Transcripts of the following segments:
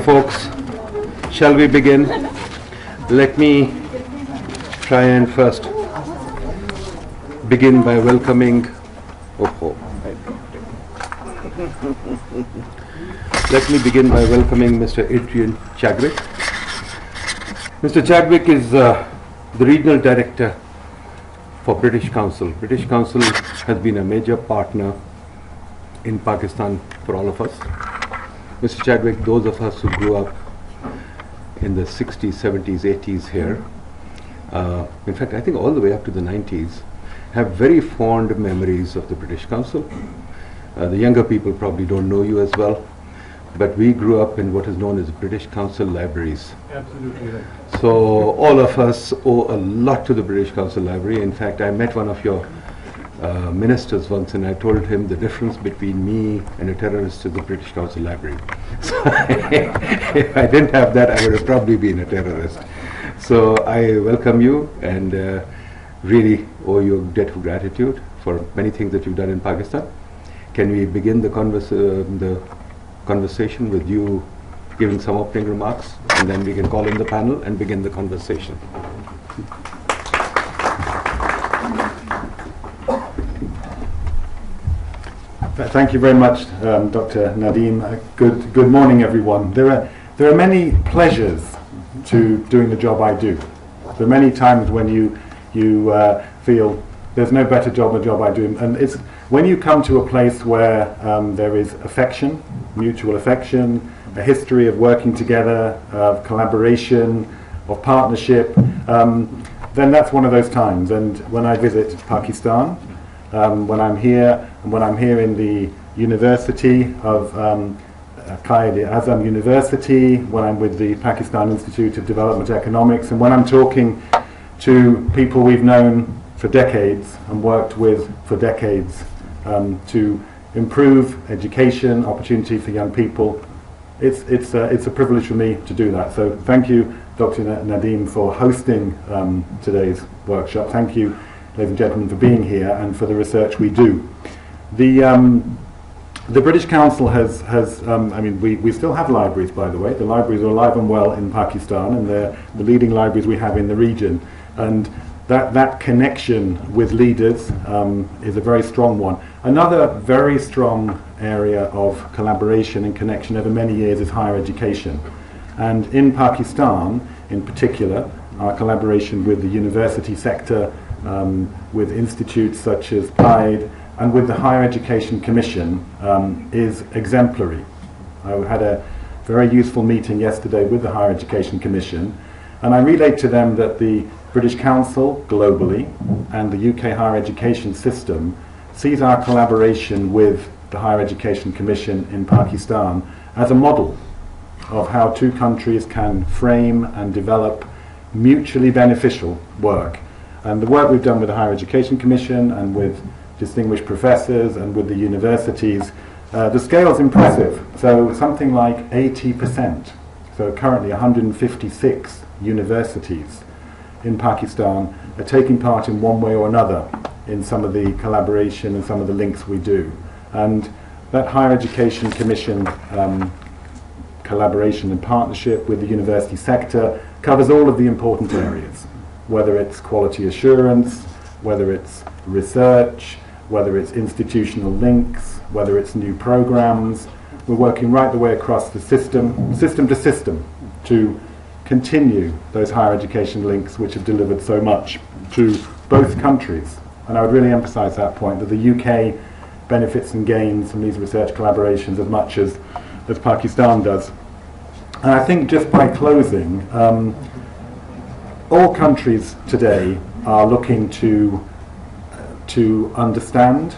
folks, shall we begin? Let me try and first begin by welcoming Let me begin by welcoming Mr. Adrian Chadwick. Mr. Chadwick is the Regional Director for British Council. British Council has been a major partner in Pakistan for all of us. Mr. Chadwick, those of us who grew up in the 60s, 70s, 80s here, in fact I think all the way up to the 90s, have very fond memories of the British Council. The younger people probably don't know you as well, but we grew up in what is known as British Council libraries. Absolutely right. So all of us owe a lot to the British Council Library. In fact, I met one of your ministers once and I told him the difference between me and a terrorist is the British Council Library. So if I didn't have that, I would have probably been a terrorist. So I welcome you and really owe you a debt of gratitude for many things that you've done in Pakistan. Can we begin the conversation with you giving some opening remarks, and then we can call in the panel and begin the conversation. Thank you very much, Dr. Nadeem. Good morning, everyone. There are many pleasures to doing the job I do. There are many times when you feel there's no better job than the job I do, and it's when you come to a place where there is affection, mutual affection, a history of working together, of collaboration, of partnership, then that's one of those times. And when I visit Pakistan, when I'm here in the University of Quaid-e, Azam University, when I'm with the Pakistan Institute of Development Economics, and when I'm talking to people we've known for decades and worked with for decades to improve education, opportunity for young people, it's a privilege for me to do that. So thank you, Dr. Nadeem, for hosting today's workshop. Thank you, ladies and gentlemen, for being here and for the research we do. The British Council has we still have libraries, by the way. The libraries are alive and well in Pakistan, and they're the leading libraries we have in the region. And that connection with leaders is a very strong one. Another very strong area of collaboration and connection over many years is higher education. And in Pakistan, in particular, our collaboration with the university sector, with institutes such as PIDE, and with the Higher Education Commission is exemplary. I had a very useful meeting yesterday with the Higher Education Commission, and I relayed to them that the British Council globally and the UK higher education system sees our collaboration with the Higher Education Commission in Pakistan as a model of how two countries can frame and develop mutually beneficial work. And the work we've done with the Higher Education Commission and with distinguished professors and with the universities, the scale is impressive. So something like 80%, so currently 156 universities in Pakistan are taking part in one way or another in some of the collaboration and some of the links we do. And that Higher Education Commission collaboration and partnership with the university sector covers all of the important areas, whether it's quality assurance, whether it's research, whether it's institutional links, whether it's new programs. We're working right the way across the system to system, to continue those higher education links which have delivered so much to both countries. And I would really emphasize that point, that the UK benefits and gains from these research collaborations as much as Pakistan does. And I think just by closing, all countries today are looking to understand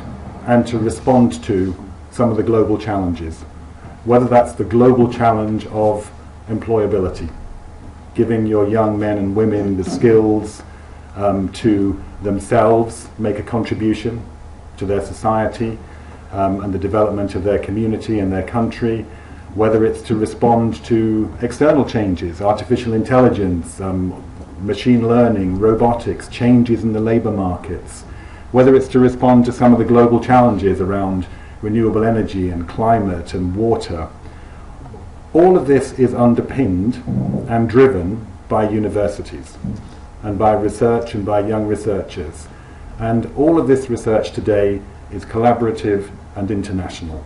and to respond to some of the global challenges, whether that's the global challenge of employability, giving your young men and women the skills to themselves make a contribution to their society and the development of their community and their country, whether it's to respond to external changes, artificial intelligence, machine learning, robotics, changes in the labour markets, whether it's to respond to some of the global challenges around renewable energy and climate and water. all of this is underpinned and driven by universities and by research and by young researchers. And all of this research today is collaborative and international,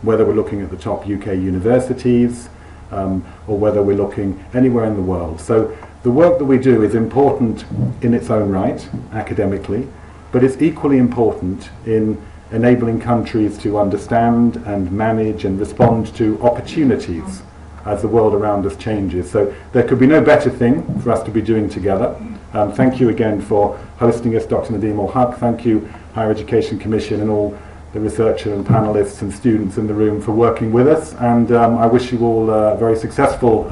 whether we're looking at the top UK universities or whether we're looking anywhere in the world. So the work that we do is important in its own right, academically, but it's equally important in enabling countries to understand and manage and respond to opportunities as the world around us changes. So there could be no better thing for us to be doing together. Thank you again for hosting us, Dr. Nadeem al-Haq. Thank you, Higher Education Commission, and all the researchers and panelists and students in the room for working with us. And I wish you all a very successful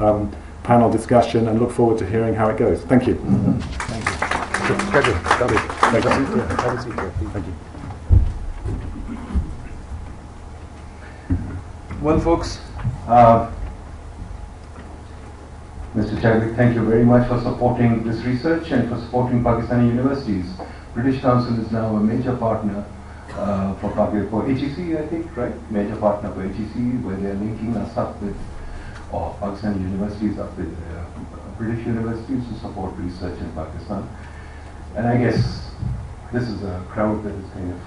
panel discussion and look forward to hearing how it goes. Thank you. Thank you. Thank you. Well, folks, Mr. Chadwick, thank you very much for supporting this research and for supporting Pakistani universities. British Council is now a major partner for HEC, I think, right? Major partner for HEC, where they're linking us up with Pakistani universities up with British universities to support research in Pakistan. And I guess this is a crowd that is kind of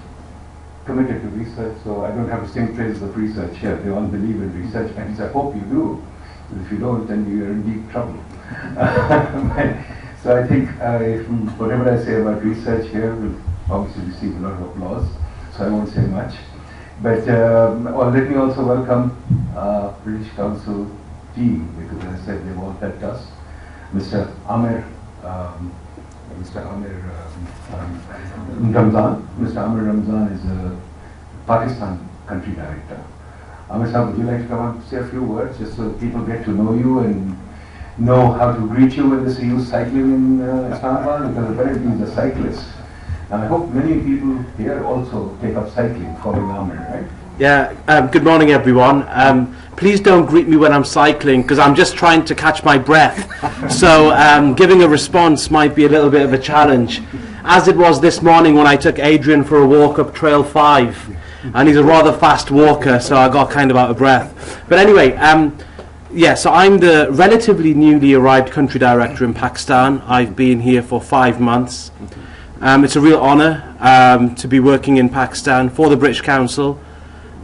committed to research, so I don't have to sing praises of research here. They all believe in research, and I hope you do. If you don't, then you are in deep trouble. So I think whatever I say about research here will obviously receive a lot of applause, so I won't say much. But let me also welcome British Council team, because as I said, they've all helped us. Mr. Amir Ramzan. Mr. Amir Ramzan is a Pakistan country director. Amir Sahab, would you like to come and say a few words just so people get to know you and know how to greet you when they see you cycling in Islamabad? Because apparently he's a cyclist. And I hope many people here also take up cycling following Amir, right? Yeah, good morning everyone. Please don't greet me when I'm cycling because I'm just trying to catch my breath. So giving a response might be a little bit of a challenge. As it was this morning when I took Adrian for a walk up Trail 5. And he's a rather fast walker, so I got kind of out of breath. But anyway, so I'm the relatively newly arrived country director in Pakistan. I've been here for 5 months. It's a real honour to be working in Pakistan for the British Council.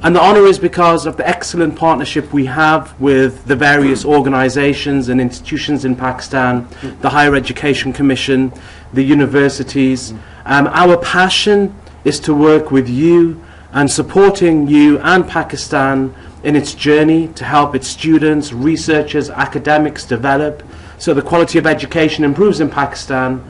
And the honour is because of the excellent partnership we have with the various organisations and institutions in Pakistan, the Higher Education Commission, the universities. Our passion is to work with you and supporting you and Pakistan in its journey to help its students, researchers, academics develop so the quality of education improves in Pakistan,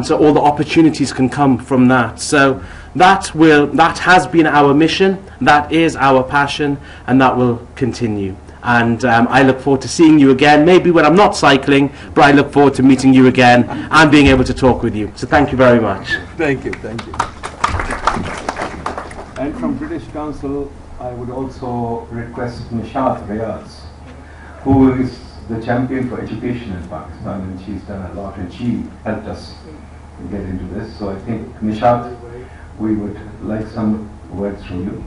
so all the opportunities can come from that. So that has been our mission, that is our passion, and that will continue. And I look forward to seeing you again, maybe when I'm not cycling, but I look forward to meeting you again and being able to talk with you. So thank you very much. Thank you, thank you. And from British Council, I would also request Nishat Riaz, who is the champion for education in Pakistan, and she's done a lot, and she helped us get into this. So I think, Nishat, we would like some words from you.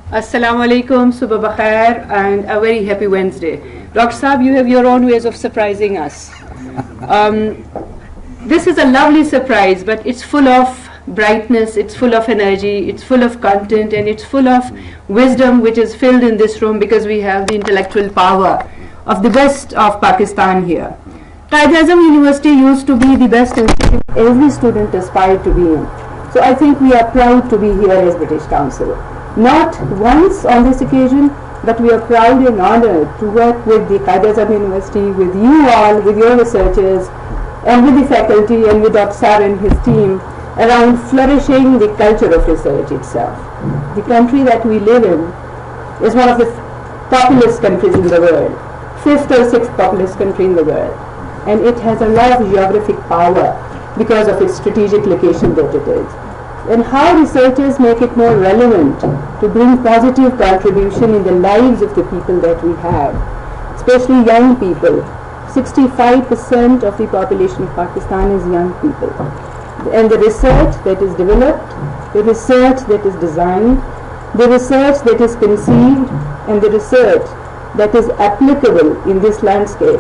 Assalamu alaikum, subha bakhair, and a very happy Wednesday. Dr. Saab, you have your own ways of surprising us. This is a lovely surprise, but it's full of brightness, it's full of energy, it's full of content, and it's full of wisdom which is filled in this room because we have the intellectual power of the best of Pakistan here. Quaid-e University used to be the best institute every student aspired to be in. So I think we are proud to be here as British Council. Not once on this occasion, but we are proud and honored to work with the Quaid-e University, with you all, with your researchers, and with the faculty and with Dr. Sar and his team around flourishing the culture of research itself. The country that we live in is one of the populous countries in the world, 5th or 6th populous country in the world, and it has a lot of geographic power because of its strategic location that it is. And how researchers make it more relevant to bring positive contribution in the lives of the people that we have, especially young people. 65% of the population of Pakistan is young people. And the research that is developed, the research that is designed, The research that is conceived and the research that is applicable in this landscape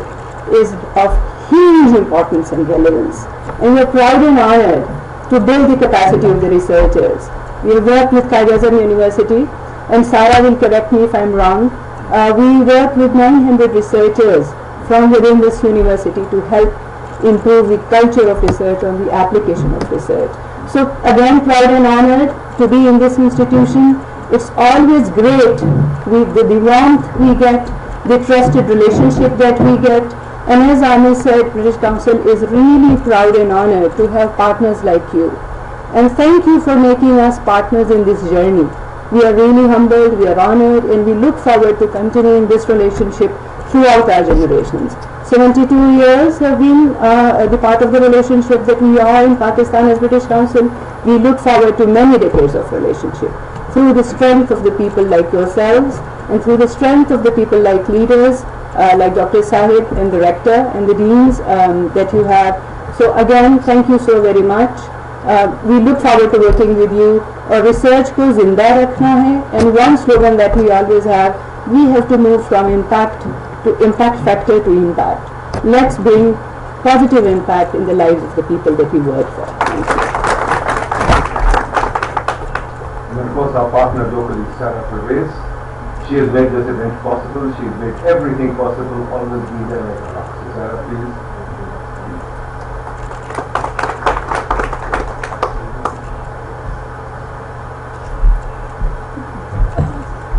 is of huge importance and relevance. And we are proud and honored to build the capacity of the researchers. We have worked with Azam University, and Sarah will correct me if I'm wrong. We work with 900 researchers from within this university to help improve the culture of research on the application of research. So again, proud and honored to be in this institution. It's always great with the warmth we get, the trusted relationship that we get, and as Amir said, British Council is really proud and honored to have partners like you. And thank you for making us partners in this journey. We are really humbled, we are honored, and we look forward to continuing this relationship throughout our generations. 72 years have been the part of the relationship that we are in Pakistan as British Council. We look forward to many decades of relationship through the strength of the people like yourselves and through the strength of the people like leaders like Dr. Sahib and the rector and the deans that you have. So again, thank you so very much. We look forward to working with you. Research ko zinda rakhna hai, and one slogan that we always have, we have to move from impact factor to impact. Let's bring positive impact in the lives of the people that we work for. Thank you. And of course our partner locally, Sarah Pervez. She has made this event possible. She has made everything possible. Always be there like a rock. So Sarah, please.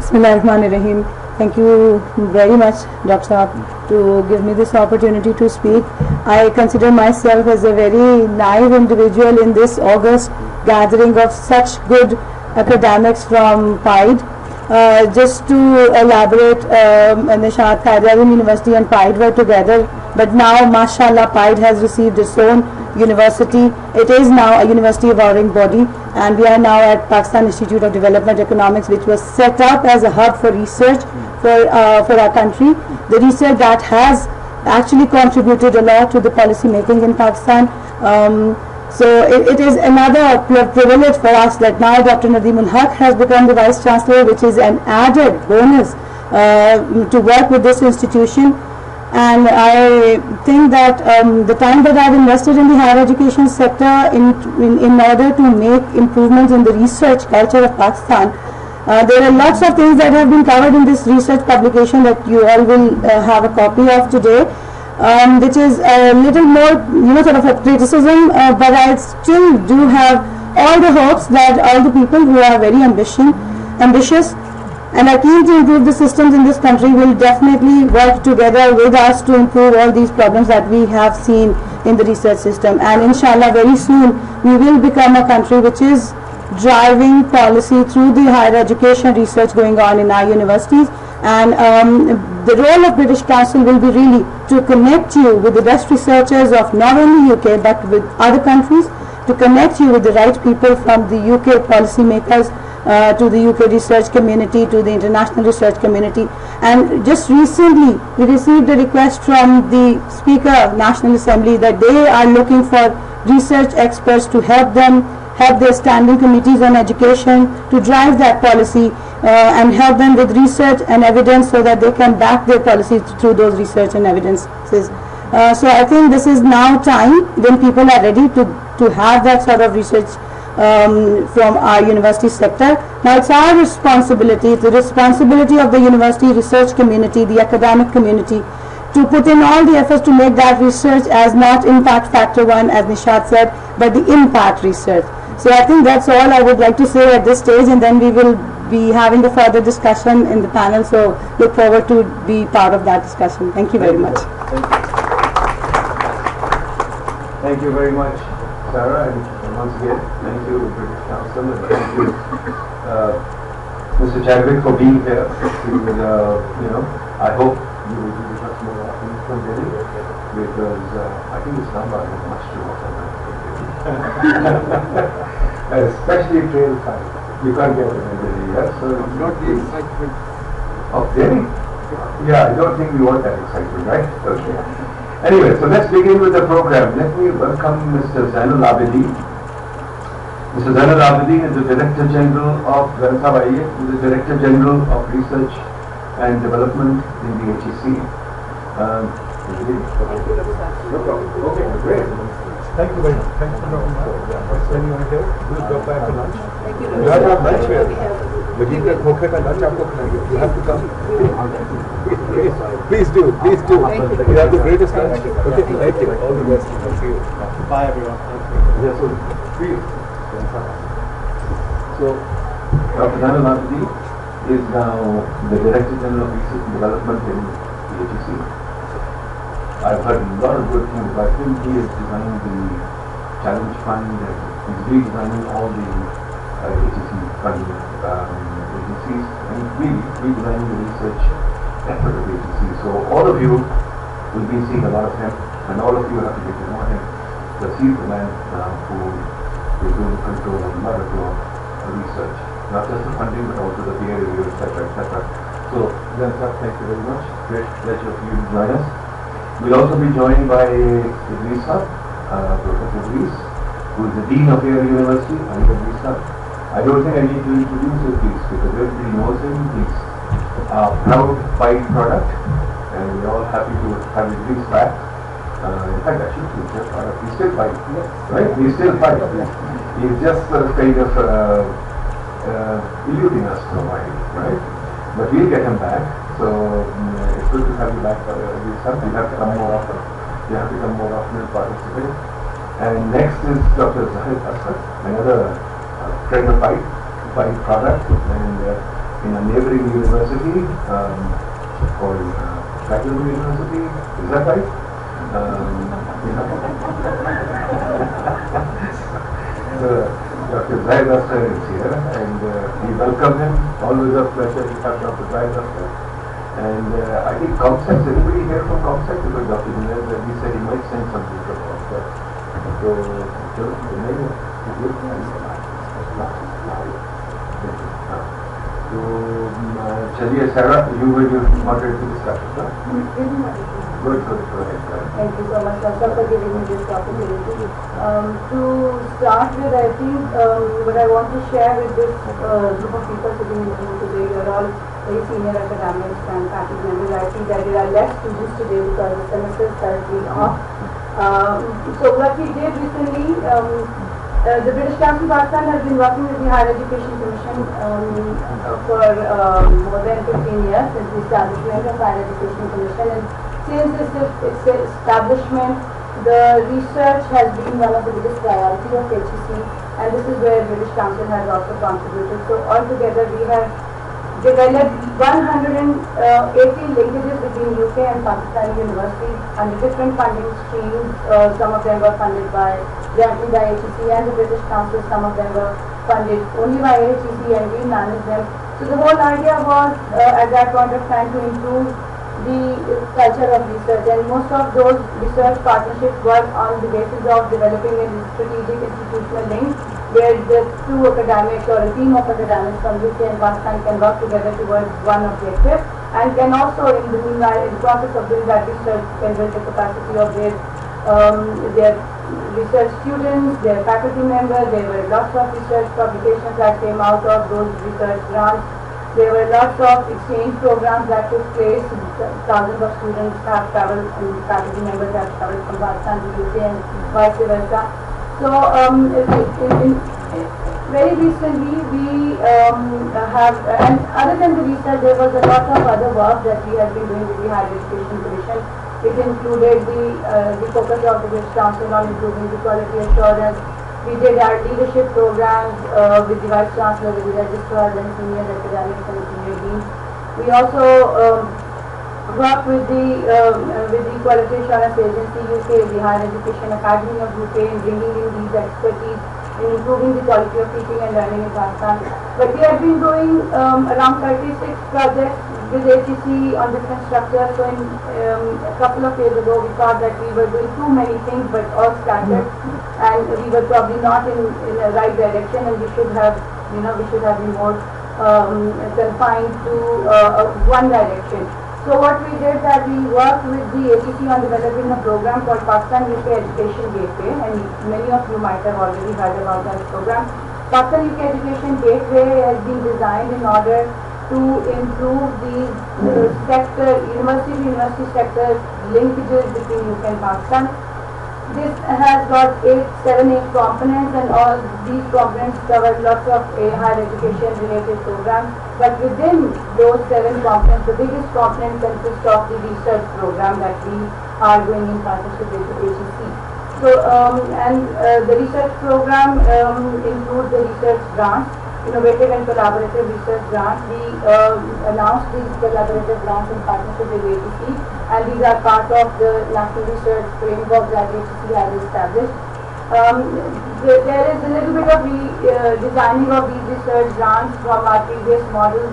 Bismillahirrahmanirrahim. Thank you very much, Dr. Saab, to give me this opportunity to speak. I consider myself as a very naive individual in this august gathering of such good academics from PIDE. Just to elaborate, Nishat, Azam University and PIDE were together, but now, mashallah, PIDE has received its own university. It is now a university avowing body, and we are now at Pakistan Institute of Development Economics, which was set up as a hub for research for our country. The research that has actually contributed a lot to the policy making in Pakistan. So it is another privilege for us that now Dr. Nadeem has become the Vice-Chancellor, which is an added bonus to work with this institution. And I think that the time that I've invested in the higher education sector in order to make improvements in the research culture of Pakistan, there are lots of things that have been covered in this research publication that you all will have a copy of today, which is a little more, sort of a criticism, but I still do have all the hopes that all the people who are very ambitious and are keen to improve the systems in this country will definitely work together with us to improve all these problems that we have seen in the research system. And inshallah, very soon we will become a country which is driving policy through the higher education research going on in our universities. And the role of British Council will be really to connect you with the best researchers of not only UK but with other countries, to connect you with the right people from the UK policymakers to the UK research community, to the international research community. And just recently we received a request from the Speaker of National Assembly that they are looking for research experts to help their standing committees on education to drive that policy and help them with research and evidence so that they can back their policies through those research and evidences. So I think this is now time when people are ready to have that sort of research from our university sector. Now it's our responsibility, the responsibility of the university research community, the academic community, to put in all the efforts to make that research as not impact factor one, as Nishat said, but the impact research. So I think that's all I would like to say at this stage, and then we will be having a further discussion in the panel, so look forward to be part of that discussion. Thank you very much. Thank you very much, Sarah, and once again, thank you, British Council, and thank you, Mr. Chadwick, for being here. I hope you will be with us more often from Delhi, because I think Islamabad is much too hot. Especially trail side. You can't get it in Delhi, yes? So not the excitement of Delhi. Yeah, I don't think we want that excitement, right? Okay. Anyway, so let's begin with the program. Let me welcome Mr. Zain Mr. Zain Abdin is the Director General of the Director General of Research and Development in the HEC. No problem. Okay, great. Thank you very much. Thank you for coming. Anyone here? We'll go back to lunch. You have lunch here. Nadeem ka khokhe ka lunch aapko khilenge. You have to come. Please do. Please do. You have the greatest lunch. Okay. Thank you. All the best. See you. Bye, everyone. Yes, so please. So, Dr. Zain Abdin is now the Director General of Research and Development in the HEC. I've heard a lot of good things about him. He is designing the Challenge Fund and he's redesigning all the HEC funding agencies and really redesigning the research effort of the HEC. So all of you will be seeing a lot of him and all of you have to get to know him because he's the man now who is going to control a lot of your research. Not just the funding but also the peer review, etc., etc. So, Zain sir, thank you very much. Great pleasure for you to join us. We'll also be joined by Idris, Professor Idris, who is the Dean of Air University, Idris. I don't think I need to introduce Idris because everybody knows him. He's a proud PIDE product and we're all happy to have Idris back. In fact, actually, he's still PIDE, right? He's still PIDE. He's just kind of eluding us for a while, right? But we'll get him back. So it's good to have you back. You have to come more often. You have to come more often and participate. And next is Dr. Zain, another friend of PIDE product, and in a neighboring university called Faculty University. Is that right? Dr. Zain is here, and we welcome him. Always a pleasure to have Dr. Zain. And I think ComSec, anybody here from ComSec? Because Dr. Junaid, he said he might send something from ComSec. So, Chaliye Sarah, you will moderate the discussion, sir? Good, go ahead. Thank you so much, Doctor, for giving me this opportunity. To start with, I think what I want to share with this group of people sitting in the room today, you're all very senior academics and faculty members. I think that there are less students today because the semester is currently off. So what we did recently, the British Council Pakistan has been working with the Higher Education Commission for more than 15 years since the establishment of Higher Education Commission. And since its establishment, the research has been one of the biggest priorities of HEC, and this is where British Council has also contributed. So altogether, we have developed 180 linkages between UK and Pakistani universities under different funding streams. Some of them were funded directly by HEC and the British Council. Some of them were funded only by HEC, and we manage them. So the whole idea was at that point of time to improve the culture of research, and most of those research partnerships were on the basis of developing a strategic institutional link where the two academics or a team of academics from UK and Pakistan can work together towards one objective, and can also in the meanwhile, in the process of doing that research, can build the capacity of their research students, their faculty members. There were lots of research publications that came out of those research grants. There were lots of exchange programs that took place. Thousands of students have traveled and faculty members have traveled from Pakistan to UK and vice versa. So very recently we have, and other than the research, there was a lot of other work that we have been doing with the Higher Education Commission. It included the focus of the British Council on improving the quality assurance. We did our leadership programs with the Vice-Chancellor, with the registrars and senior academics and senior deans. We also worked with the Quality Assurance Agency UK, the Higher Education Academy of UK, in bringing in these expertise in improving the quality of teaching and learning in Pakistan. But we have been doing around 36 projects with HEC on different structures. So in a couple of years ago, we thought that we were doing too many things, but all scattered, and we were probably not in the right direction, and we should have, been more confined to one direction. So what we did that we worked with the ATC on developing a program called Pakistan UK Education Gateway, and many of you might have already heard about that program. Pakistan UK Education Gateway has been designed in order to improve the university sector linkages between UK and Pakistan. This has got 7, 8 components, and all these components cover lots of higher education related programs. But within those 7 components, the biggest component consists of the research program that we are doing in partnership with the ATC. So, the research program includes the research grants, innovative and collaborative research grants. We announced these collaborative grants in partnership with ATC, and these are part of the national research framework that ATC has established. There is a little bit of designing of these research grants from our previous model.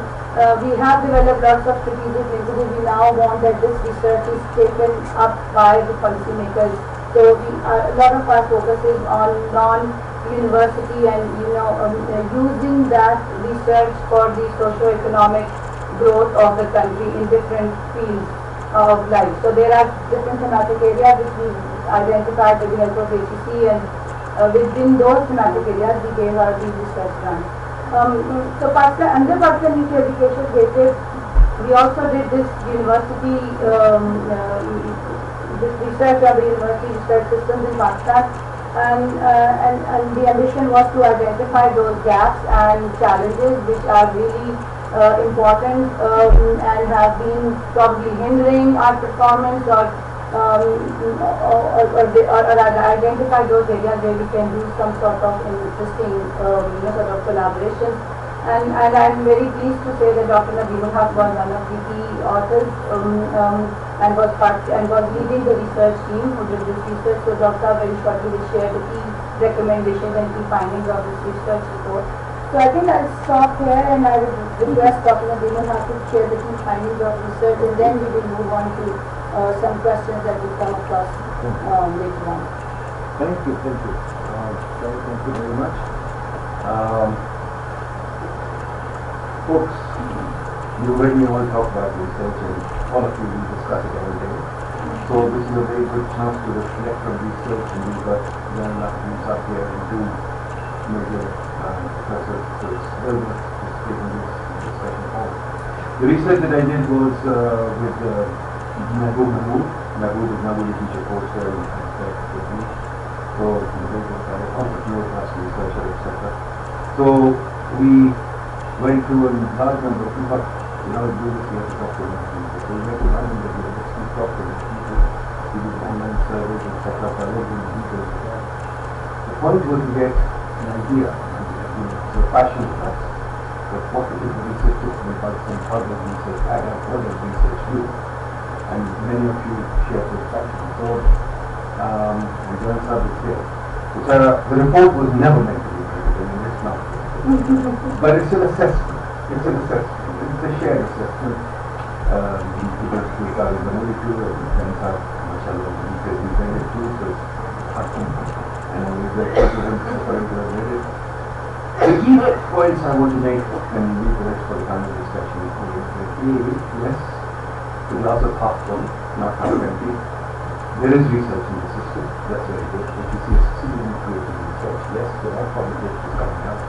We have developed lots of strategic linkages. We now want that this research is taken up by the policymakers. So a lot of our focus is on non-university and using that research for the socio-economic growth of the country in different fields of life. So there are different thematic areas which we identified with the help of ATC, and within those thematic areas we gave our these research grants. So under Pakistan UK Education Gateway, we also did this university this research on the university research systems in Pakistan, and the ambition was to identify those gaps and challenges which are really important and have been probably hindering our performance, or identify those areas where we can do some sort of interesting sort of collaboration. And I'm very pleased to say that Dr. Nadeem was one of the key authors and was leading the research team who did this research. So Dr. very shortly will share the key recommendations and key findings of this research report. So I think I'll stop here, and I would request Dr. Nadeem to share the key findings of research, and then we will move on to some questions that will come across later on. Thank you. Thank you very much. Folks, you heard me all talk about research, and all of you will discuss it all day. So this is a very good chance to reflect on research, and we've got young Nadeem up here and 2 major professors, so it's very much participating in this discussion hall. The research that I did was with Mahmood. Mahmood is now a teacher course here with me. So he's a very good guy, entrepreneur, class researcher, etc. So we went through a large number of people. We do this, we have to talk to them. So we went to a large number of universities, we talked to them people, we did online surveys, etc. I won't go into details of that. The point was to get an idea, it's a passion for us, but what is the research system about some how does research add up, what does research do? And many of you share this passion. So, we joined subject here. The report was never meant to be printed, and it's not. But it's an assessment. It's an assessment. It's a shared assessment. People are the only two, and friends are, mashallah, intended too, so it's awesome. And I was very referring to it. The key points I want to make, and leave the rest for the time of discussion, is that yes, the glass is half full, not half empty. There is research in the system. That's very good. If you see a succeeding in creating research, yes, there are publications coming out.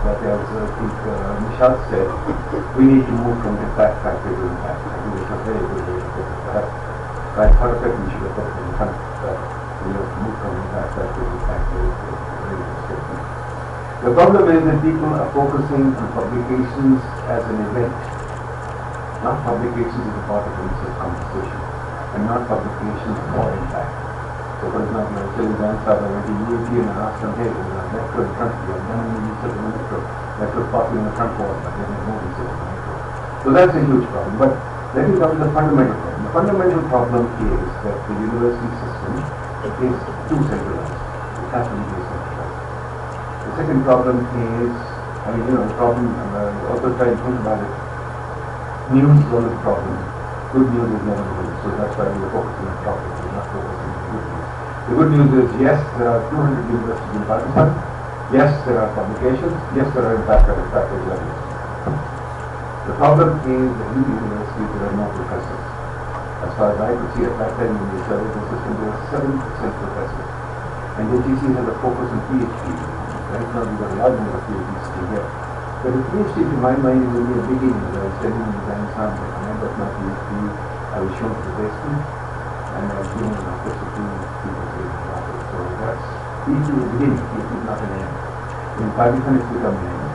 But as I think Michelle said, we need to move from impact factor to impact. I think it's a very good way to put it. Perhaps by part of it, we should have put it in front. We have to move from impact factor to impact. Very good statement. The problem is that people are focusing on publications as an event, not publications as a part of a research conversation, and not publications for impact. So for example, I was telling Zain I went to UAP and I asked them, hey, there's a metro in front of you, I've done any research on the metro parking in the front wall, but there's no research on the metro. So that's a huge problem. But let me come to the fundamental problem. The fundamental problem is that the university system is too centralized. It has to be decentralized. The second problem is, the problem, also try to think about it, news is always a problem. Good news is never good. So that's why we're focusing on problems, we're not focusing on good news. The good news is, yes, there are 200 universities in Pakistan. Yes, there are publications. Yes, there are impact journalists. The The problem is that in the universities there are no professors. As far as I could see at that time in the survey system, there were 7% professors. And the HEC has a focus on PhD. Right now we've got a large number of PhDs still here. But the PhD, to my mind, is only a beginning. As I was telling you, Zain, when I got my PhD, I was shown to the basement, and I was given an office of 2 people saying office. So that's PhD is the beginning, PhD is not an end. In Pakistan it's become an end.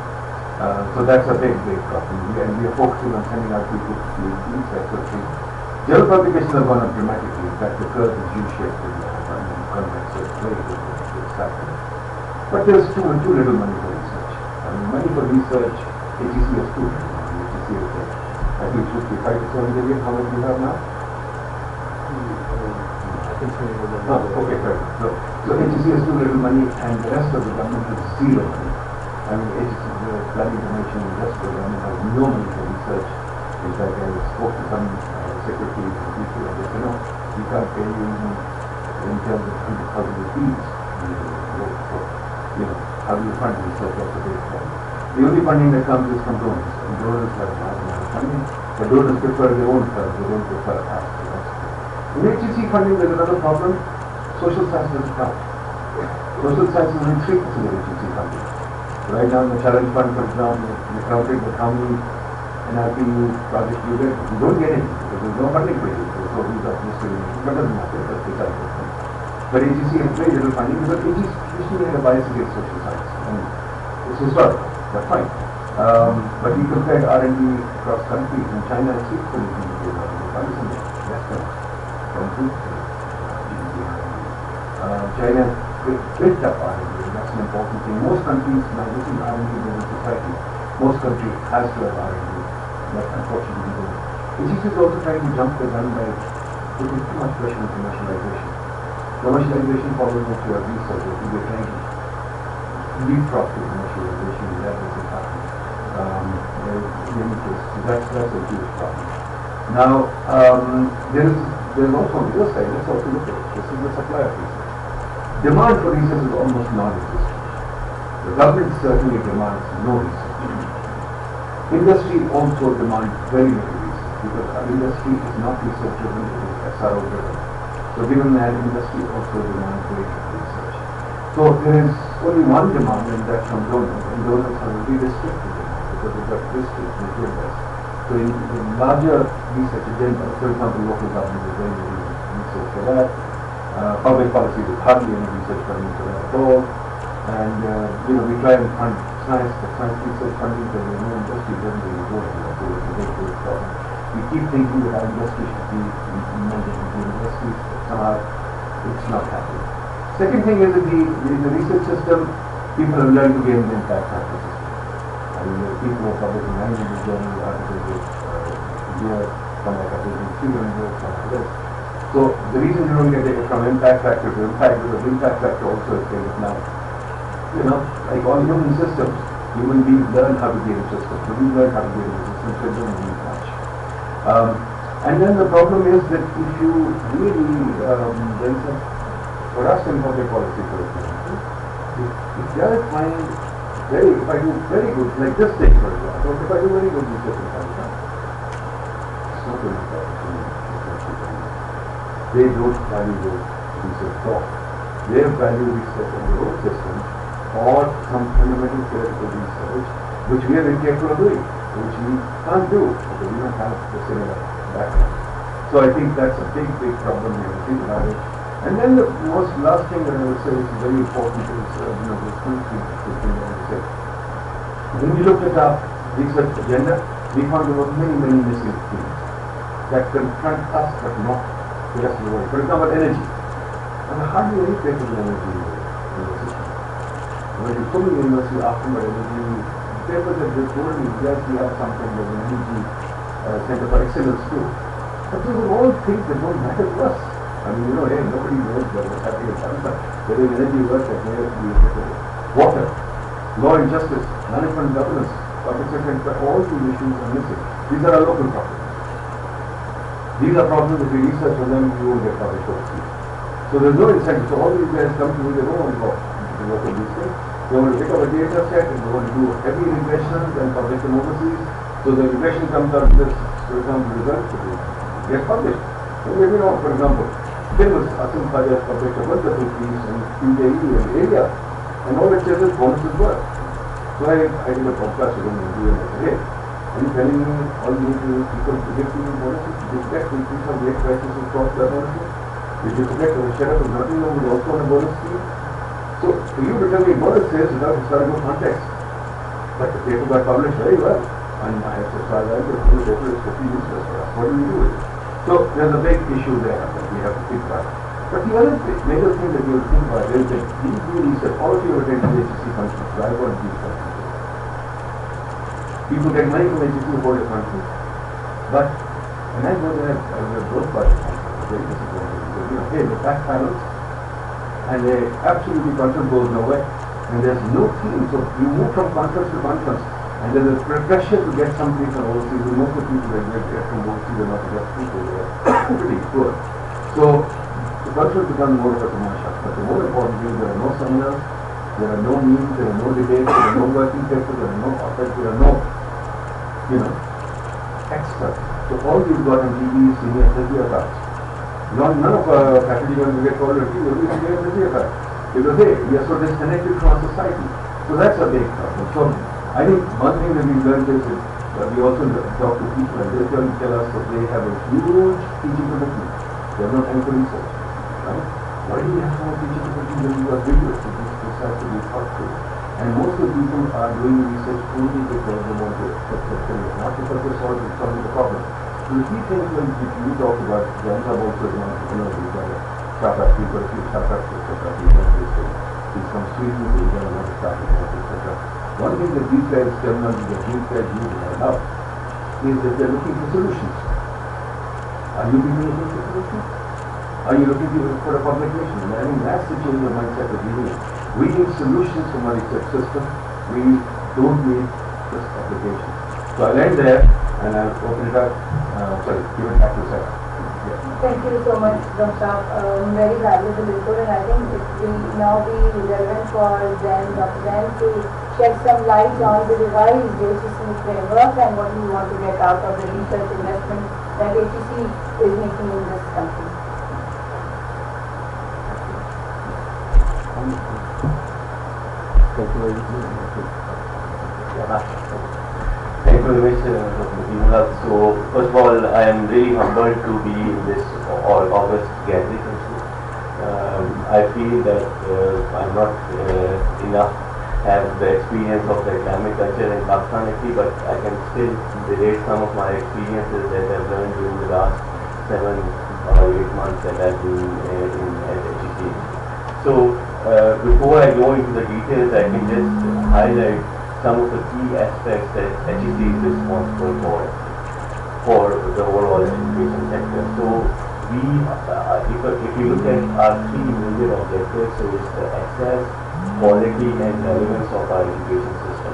So that's a big problem. And we are focusing on sending out people to PhDs, that sort of thing. Journal publications have gone up dramatically. In fact, the curve is U-shaped in the context, so it's very good. It's happening. But there's too little money for research. I mean, money for research, HEC has too little money. HEC is like, I think 55 to 7 million. How much do you have now? I think okay, fair. So HEC has too little money, and the rest of the government has zero money. I mean, HEC, the planning commission, the rest of the government has no money for research. In fact, I spoke to some secretaries and people, and they said, no, we can't pay you in terms of 100,000 rupees. How do you fund research? That's a big problem. The only funding that comes is from donors. And donors have a large amount of funding, but donors prefer their own funds. They don't prefer us. In HEC funding, there's another problem. Social science doesn't count. Social science is only 3% of HEC funding. Right now, in the Challenge Fund, for example, we counted with how many NRPU projects you get. You don't get any because there's no funding for it. So these are miscellaneous. But it doesn't matter. That's the type of thing. But HEC has very little funding because HEC traditionally had a bias against social science. I mean, it's historical. That's fine. But we compared R&D across countries. In China, it's 6% GDP R&D. Pakistan is less than 2% GDP R&D. China built up R&D. That's an important thing. Most countries, now this is R&D-driven society, most countries has to have R&D. But unfortunately, we don't. HEC is also trying to jump the gun by putting too much pressure on commercialization. Commercialization follows what you have research. If you are trying to leapfrog to commercialization, that doesn't happen. In any case, so that's a huge problem. Now, there's also on the other side, let's also look at it. This is the supply of research. Demand for research is almost non-existent. The government certainly demands no research. Industry also demands very little research because our industry is not research driven, it is SRO driven. So given that, industry also demands very little research. So there is only one demand, and that's from donors, and donors have a very restricted demand because they've got districts and builders. So in the larger research agenda, for example, local government is very little research for that. Public policy is hardly any research funding for that at all. And we try and fund science, but science research funding because there's no industry doesn't really go anywhere. So it's a big problem. We keep thinking that our industry should be merged into universities, but somehow it's not happening. Second thing is that in the research system, people have learned to be in the impact factor system. I mean, there are people who are publishing 900 journal articles here, some are publishing 300, some are this. So the reason you don't get it from impact factor to impact because impact factor also is kind of now, like all human systems, human beings learn how to be in a system. So we learn how to be in a system, so it doesn't mean much. And then the problem is that if you really, for us in public policy, for example, if I find if I do very good, like this thing for example, if I do very good research in Pakistan, it's not very important to me. They don't value the research at all. They value research on their own system or some fundamental theoretical research which we are incapable of doing, which we can't do because we don't have the similar background. So I think that's a big problem we have to think about it. And then the last thing that I would say is very important is this country thing that I said. When we looked at our research agenda, we found there were many missing things that confront us but not the rest of the world. For example, energy. And hardly any place of energy in the system. When you so many universities asking about energy, papers that they told me, yes, we have something like an energy center for excellence too. But those are all things that don't matter to us. I mean, hey, nobody knows what's happening in Pakistan. There is energy work that may have to be water, law and justice, management and governance, public sector, but all these issues are missing. These are our local problems. These are problems if we research on them, we won't get published overseas. So there's no incentive. So all these guys come to me, they don't want to work on these things. They want to pick up a data set and they want to do heavy regressions and publish them overseas. So the regression comes out with this, for example, results get published. So maybe not, for example, there was Azam published a wonderful piece on PIDE and area, and all it says is bonuses work. So I did a podcast with him and I said, hey, are you telling me all you need to do is people predict you bonuses? Did you predict increase of rate prices will cross that bonuses? Did you predict the sheriff of Nadeem would also on a bonus scheme? So for you to tell me bonuses without historical context, but the paper got published very well. And I have to start that the paper is 50 useless for us. What do we do with it? So there's a big issue there that we have to think about. But the other major thing that you have to think about is that these duties, the quality of attendance HSC functions drive on these functions. People get money from HSC for their functions. But when I go there, I was both parties. Very disappointed. Because, hey, the fact panels, and the absolutely conference goes nowhere, and there's no team. So you move from conference to conference, and there's a pressure to get somebody from overseas. Most of the people that get from overseas are not the best people. They're pretty poor. So the conference becomes more of a commercial. But the more important thing, there are no seminars, there are no meetings, there are no debates, there are no working papers, there are no offers, there are no, experts. So all you've got on TV is senior physiotherapy. None of faculty members get called on TV, only senior physiotherapy. Because hey, we are so disconnected from our society. So that's a big problem. So I think one thing that we learned is that we also talk to people and they tell us that they have a huge teaching commitment. They have no time for research. Right? Why do you have so much teaching commitment when you are vigorous? This has to be thought through. And most of the people are doing research only because they want to accept the not because they're solving the problem. So the key things when you talk about, the Azam also is an entrepreneur, he's got a startup, he's got a few startups, etc. He's from Sweden, he's got a lot of startups, etc. One thing that these guys, terminology that these guys use right now is that they're looking for solutions. Are you people looking for solutions? Are you looking for a publication? And I think that's the change of mindset that we need. We need solutions from our research system. We don't need just publications. So I'll end there and I'll open it up. Give it back to Sarah. Thank you so much, Dr. Very valuable input, and I think it will now be relevant for Zain, Dr. Zain, to shed some light on the revised HEC framework and what we want to get out of the research investment that HEC is making in this country. Thank you very much. Thank you very much, Dr. So, first of all, I am really humbled to be in this August gathering. I feel that I'm not have the experience of the Islamic culture in Pakistan, but I can still relate some of my experiences that I've learned during the last 7 or 8 months that I've been at HEC. So, before I go into the details, I can just highlight some of the key aspects that HEC is responsible for the overall education sector. So we, if you look at our 3 major objectives, so it's the access, quality and relevance of our education system.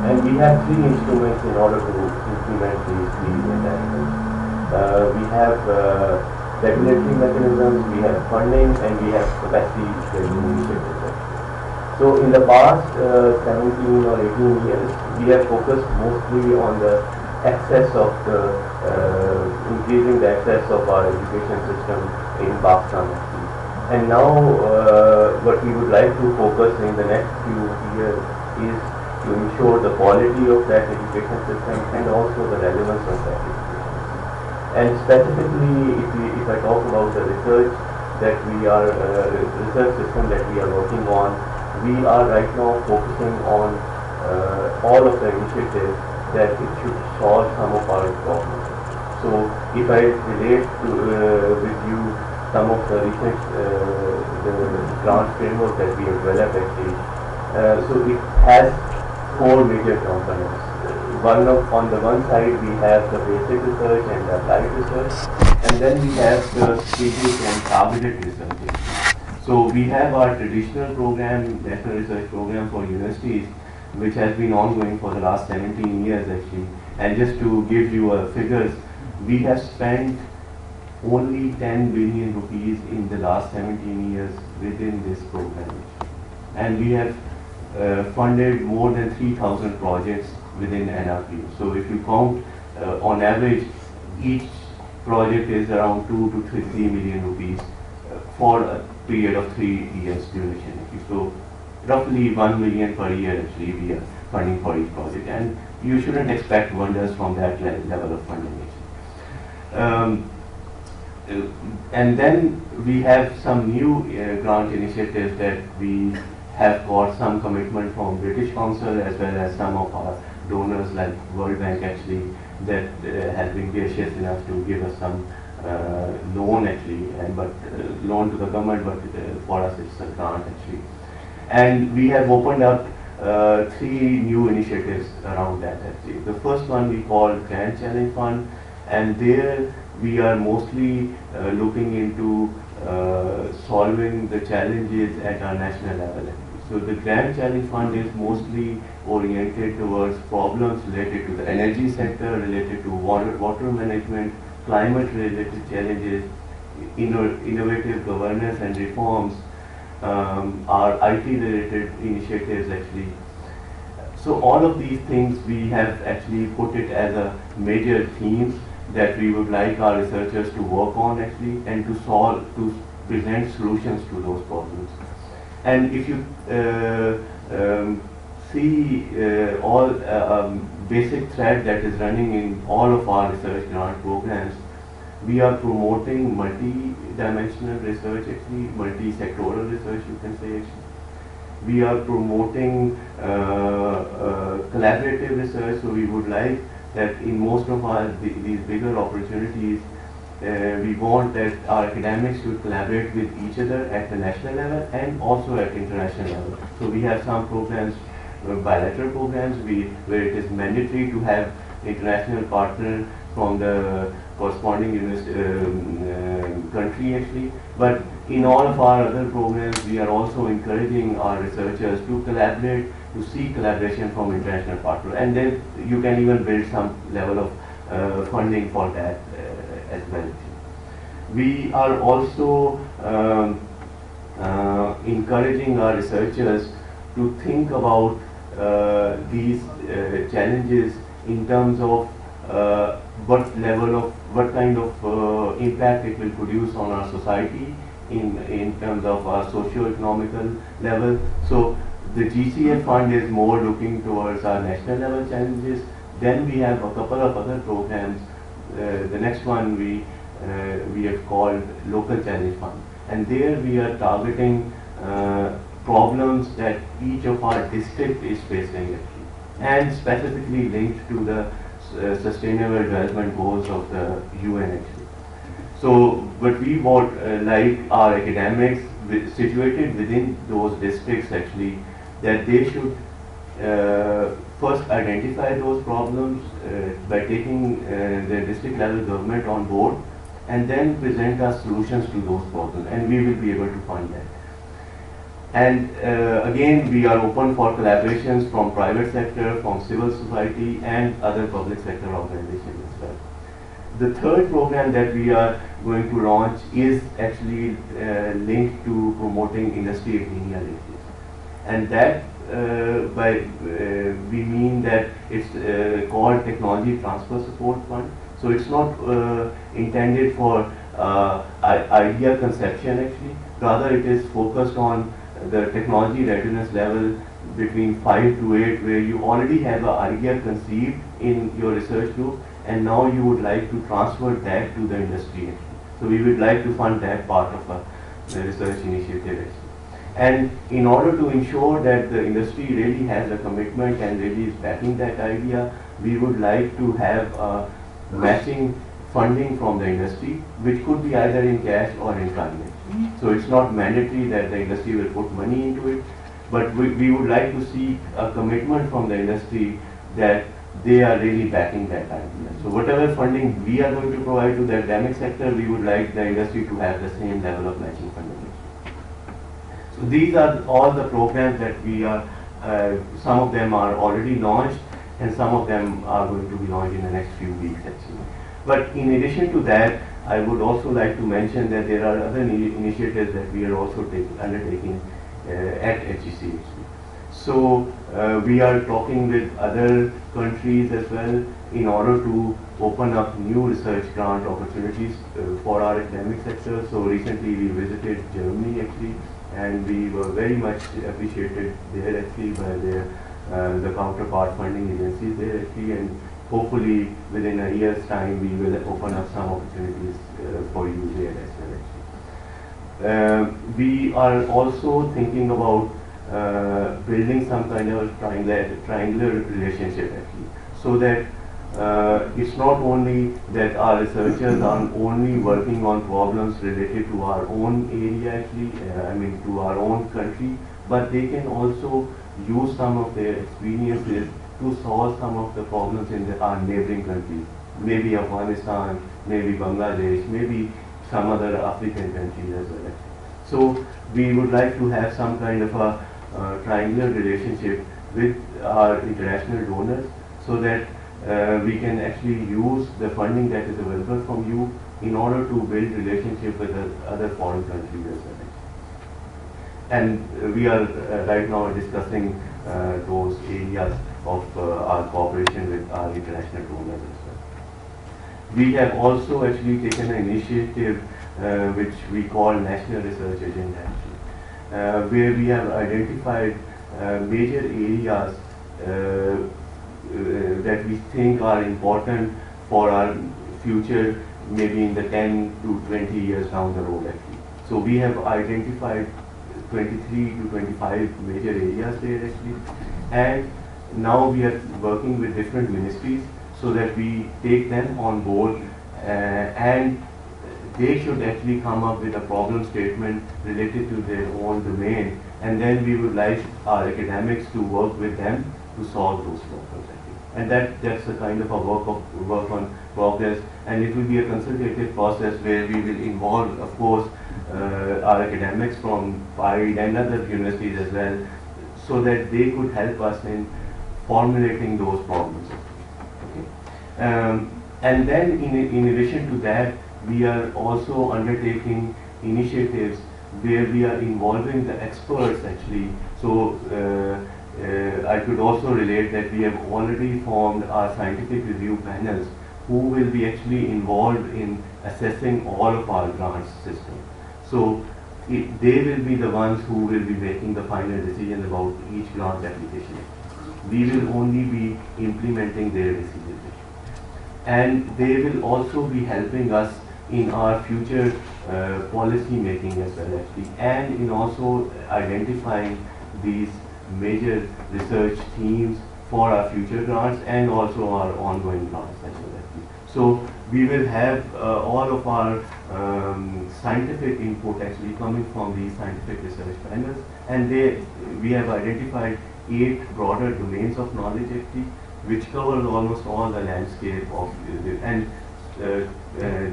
And we have 3 instruments in order to implement these 3 directives. We have regulatory mechanisms, we have funding, and we have capacity building initiatives. So in the past 17 or 18 years, we have focused mostly on the access of the, increasing the access of our education system in Pakistan. And now what we would like to focus in the next few years is to ensure the quality of that education system and also the relevance of that education. And specifically, if I talk about the research that we are, research system that we are working on, we are right now focusing on all of the initiatives that it should solve some of our problems. So if I relate to, with you some of the recent the grant framework that we have developed actually, so it has 4 major components. On the one side we have the basic research and the applied research, and then we have the strategic and targeted research. So we have our traditional program, National Research Program for universities, which has been ongoing for the last 17 years actually. And just to give you figures, we have spent only 10 billion rupees in the last 17 years within this program. And we have funded more than 3,000 projects within NRP. So if you count on average, each project is around 2 to 3 million rupees for a period of 3 years duration. So roughly 1 million per year actually we are funding for each project, and you shouldn't expect wonders from that level of funding actually. And then we have some new grant initiatives that we have got some commitment from British Council as well as some of our donors like World Bank actually that has been gracious enough to give us some loan actually, and loan to the government, but for us it's a grant actually. And we have opened up 3 new initiatives around that actually. The first one we call Grand Challenge Fund, and there we are mostly looking into solving the challenges at our national level. So the Grand Challenge Fund is mostly oriented towards problems related to the energy sector, related to water management, climate related challenges, innovative governance and reforms, our IT related initiatives actually. So all of these things we have actually put it as a major theme that we would like our researchers to work on actually, and to present solutions to those problems. And if you see all basic thread that is running in all of our research grant programs, we are promoting multi-dimensional research actually, multi-sectoral research you can say actually. We are promoting collaborative research, so we would like that in most of our these bigger opportunities, we want that our academics should collaborate with each other at the national level and also at international level. So we have some programs, bilateral programs, where it is mandatory to have international partner from the corresponding country actually. But in all of our other programs, we are also encouraging our researchers to collaborate, to seek collaboration from international partners, and then you can even build some level of funding for that as well. We are also encouraging our researchers to think about these challenges in terms of what kind of impact it will produce on our society in terms of our socio-economical level. So the GCF fund is more looking towards our national level challenges. Then we have a couple of other programs. The next one we have called Local Challenge Fund, and there we are targeting problems that each of our district is facing actually, and specifically linked to the Sustainable Development Goals of the UN actually. So, but we want like our academics situated within those districts actually, that they should first identify those problems by taking the district level government on board, and then present us solutions to those problems, and we will be able to fund that. And again, we are open for collaborations from private sector, from civil society, and other public sector organizations as well. The third program that we are going to launch is actually linked to promoting industry academia linkages, and that we mean that it's called Technology Transfer Support Fund. So it's not intended for idea conception actually, rather it is focused on the technology readiness level between 5 to 8, where you already have an idea conceived in your research group, and now you would like to transfer that to the industry actually. So we would like to fund that part of a research initiative actually. And in order to ensure that the industry really has a commitment and really is backing that idea, we would like to have matching funding from the industry, which could be either in cash or in kind. So it's not mandatory that the industry will put money into it, but we would like to see a commitment from the industry that they are really backing that idea. So whatever funding we are going to provide to the academic sector, we would like the industry to have the same level of matching funding. So these are all the programs that we are, some of them are already launched, and some of them are going to be launched in the next few weeks actually. But in addition to that, I would also like to mention that there are other initiatives that we are also undertaking at HEC. So we are talking with other countries as well in order to open up new research grant opportunities for our academic sector. So recently we visited Germany actually, and we were very much appreciated there actually by their the counterpart funding agencies there actually, and hopefully within a year's time we will open up some opportunities for you there as well actually. We are also thinking about building some kind of triangular relationship actually, so that it's not only that our researchers are only working on problems related to our own area actually, to our own country, but they can also use some of their experiences to solve some of the problems in our neighboring countries, maybe Afghanistan, maybe Bangladesh, maybe some other African countries as well. So we would like to have some kind of a triangular relationship with our international donors, so that we can actually use the funding that is available from you in order to build relationship with other foreign countries as well. And we are right now discussing those areas of our cooperation with our international donors as well. We have also actually taken an initiative which we call National Research Agenda actually, where we have identified major areas that we think are important for our future, maybe in the 10 to 20 years down the road actually. So we have identified 23 to 25 major areas there actually, and now we are working with different ministries so that we take them on board and they should actually come up with a problem statement related to their own domain, and then we would like our academics to work with them to solve those problems. And that's a kind of a work on progress, and it will be a consultative process where we will involve, of course, our academics from PIDE and other universities as well, so that they could help us in formulating those problems. Okay. And then in addition to that, we are also undertaking initiatives where we are involving the experts actually. So I could also relate that we have already formed our scientific review panels who will be actually involved in assessing all of our grants system. So they will be the ones who will be making the final decision about each grant application. We will only be implementing their decisions. And they will also be helping us in our future policy making as well actually, and in also identifying these major research teams for our future grants and also our ongoing grants as well actually. So we will have all of our scientific input actually coming from these scientific research panels, and we have identified 8 broader domains of knowledge actually, which covers almost all the landscape of and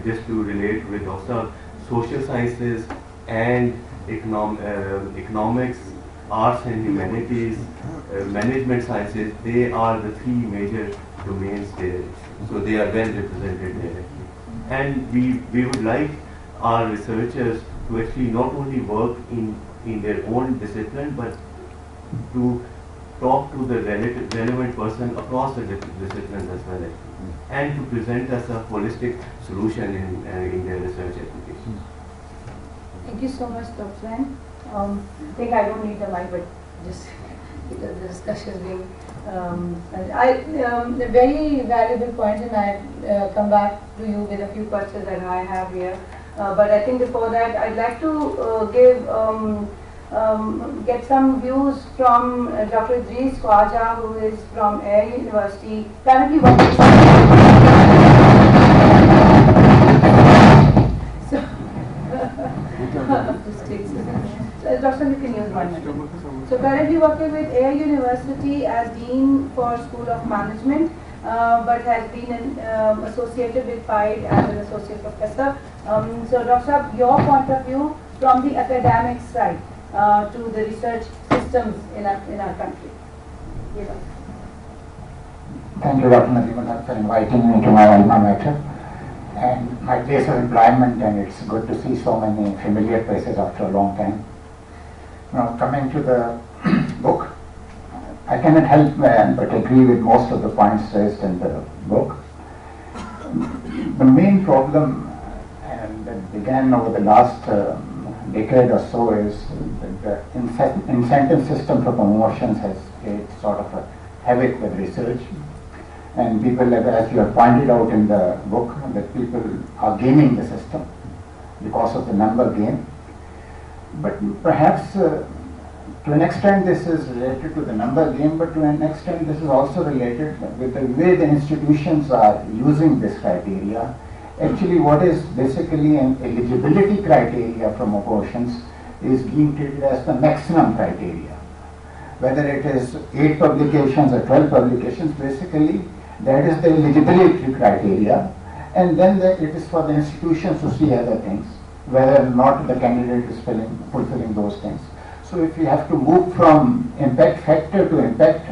just to relate with also social sciences and economics, arts and humanities, management sciences, they are the 3 major domains there. So they are well represented there. And we would like our researchers to actually not only work in their own discipline, but to talk to the relevant person across the disciplines as well, and to present us a holistic solution in their research applications. Thank you so much, Dr. Zain. I think I don't need the mic, but just because the discussion is being very valuable points, and I come back to you with a few questions that I have here. But I think before that, I'd like to get some views from Dr. Idris Khwaja, who is from Air University, currently working. Dr. You can use 1 minute. So currently working with Air University as Dean for School of Management, but has been associated with PIDE as an associate professor. So Dr. your point of view from the academic side to the research systems in our country. Yes. Thank you, Dr. Nadeem, for inviting me to my alma mater and my place of employment, and it's good to see so many familiar faces after a long time. Now, coming to the book, I cannot help but agree with most of the points raised in the book. The main problem that began over the last decade or so is that the incentive system for promotions has created sort of a havoc with research. And people, as you have pointed out in the book, that people are gaming the system because of the number game. But perhaps to an extent this is related to the number game, but to an extent this is also related with the way the institutions are using this criteria. Actually, what is basically an eligibility criteria for promotions is being treated as the maximum criteria. Whether it is 8 publications or 12 publications, basically that is the eligibility criteria, and then it is for the institutions to see other things, whether or not the candidate is fulfilling those things. So if we have to move from impact factor to impact,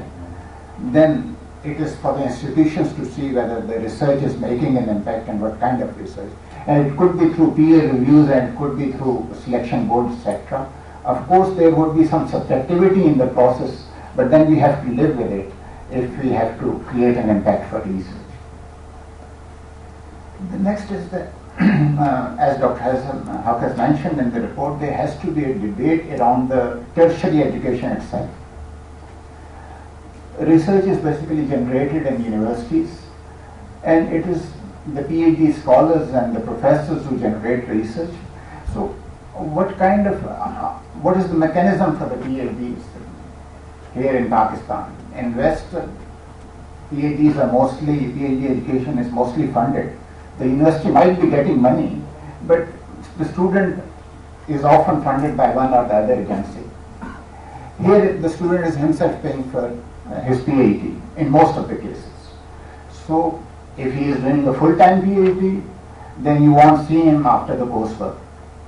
then it is for the institutions to see whether the research is making an impact and what kind of research. And it could be through peer reviews and it could be through selection boards, etc. Of course, there would be some subjectivity in the process, but then we have to live with it if we have to create an impact for research. The next is that, as Dr. Haq has mentioned in the report, there has to be a debate around the tertiary education itself. Research is basically generated in universities, and it is the PhD scholars and the professors who generate research. So what is the mechanism for the PhDs here in Pakistan? In West, PhD education is mostly funded. The university might be getting money, but the student is often funded by one or the other agency. Here, the student is himself paying for his PhD in most of the cases. So, if he is doing a full-time PhD, then you won't see him after the coursework.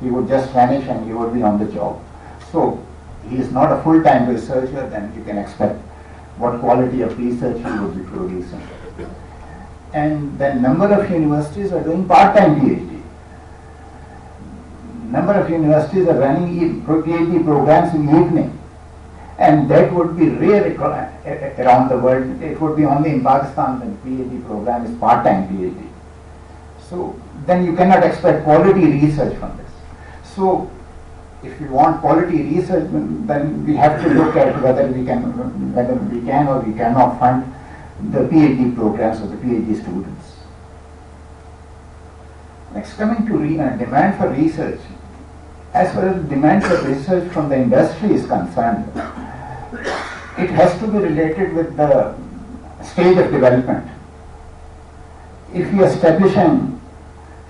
He would just vanish and he would be on the job. So, he is not a full-time researcher, then you can expect what quality of research he would be producing. And the number of universities are doing part-time PhD. Number of universities are running PhD programs in the evening. And that would be rare around the world. It would be only in Pakistan when PhD program is part-time PhD. So then you cannot expect quality research from this. So if we want quality research, then we have to look at whether we can or we cannot fund the PhD programs of the PhD students. Next, coming to demand for research. As far as demand for research from the industry is concerned, it has to be related with the stage of development. If we are establishing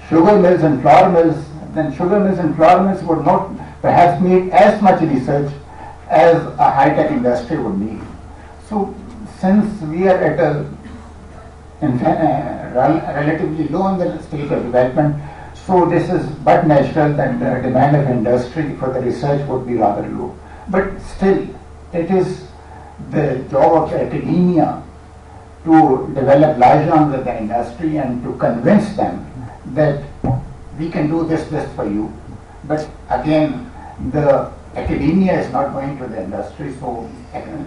sugar mills and flour mills, then sugar mills and flour mills would not perhaps need as much research as a high-tech industry would need. So, since we are at a relatively low in the stage of development, so this is but natural that the demand of industry for the research would be rather low. But still, it is the job of academia to develop liaison with the industry and to convince them that we can do this for you. But again, the academia is not going to the industry, so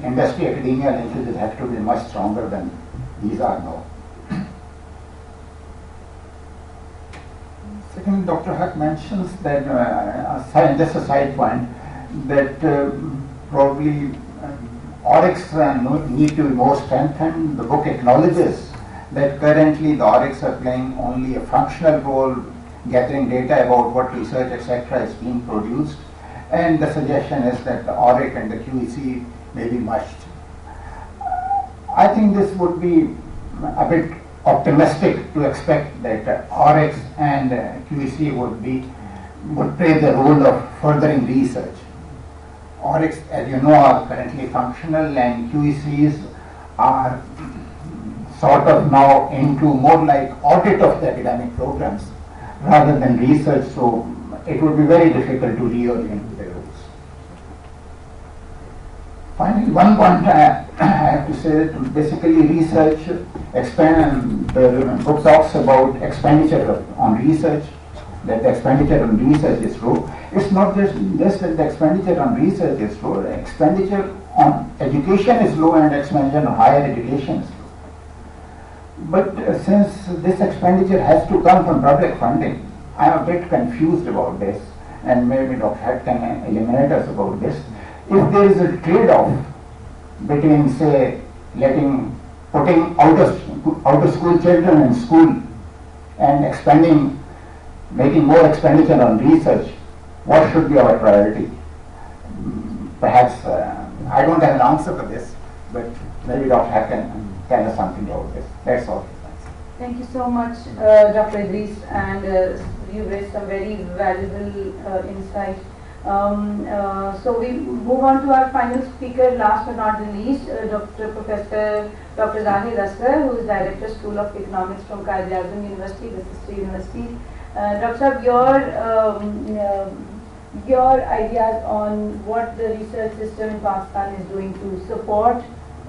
industry-academia linkages have to be much stronger than these are now. Second, Dr. Haq mentions that, just a side point, that probably ORICs need to be more strengthened. The book acknowledges that currently the ORICs are playing only a functional role, gathering data about what research, etc. is being produced. And the suggestion is that the ORIC and the QEC may be merged. I think this would be a bit optimistic to expect that ORICs and QEC would play the role of furthering research. ORICs, as you know, are currently functional, and QECs are sort of now into more like audit of the academic programs rather than research, so it would be very difficult to reorient the roles. Finally, one point I have to say that basically research the book talks about expenditure on research, that the expenditure on research is low. It's not just that the expenditure on research is low, expenditure on education is low and expenditure on higher education is low. But since this expenditure has to come from public funding, I am a bit confused about this, and maybe Dr. Head can illuminate us about this. If there is a trade-off between, say, putting out of school children in school and making more expenditure on research, what should be our priority? Perhaps I don't have an answer for this, but maybe Dr. Head can tell us something about this. That's all. Thank you so much, Dr. Idris, and you raised some very valuable insight. So we move on to our final speaker, last but not the least, Professor Dr. Zahid Asghar, who is Director, School of Economics from Quaid-e University, the sister university. Dr. Saab, your ideas on what the research system in Pakistan is doing to support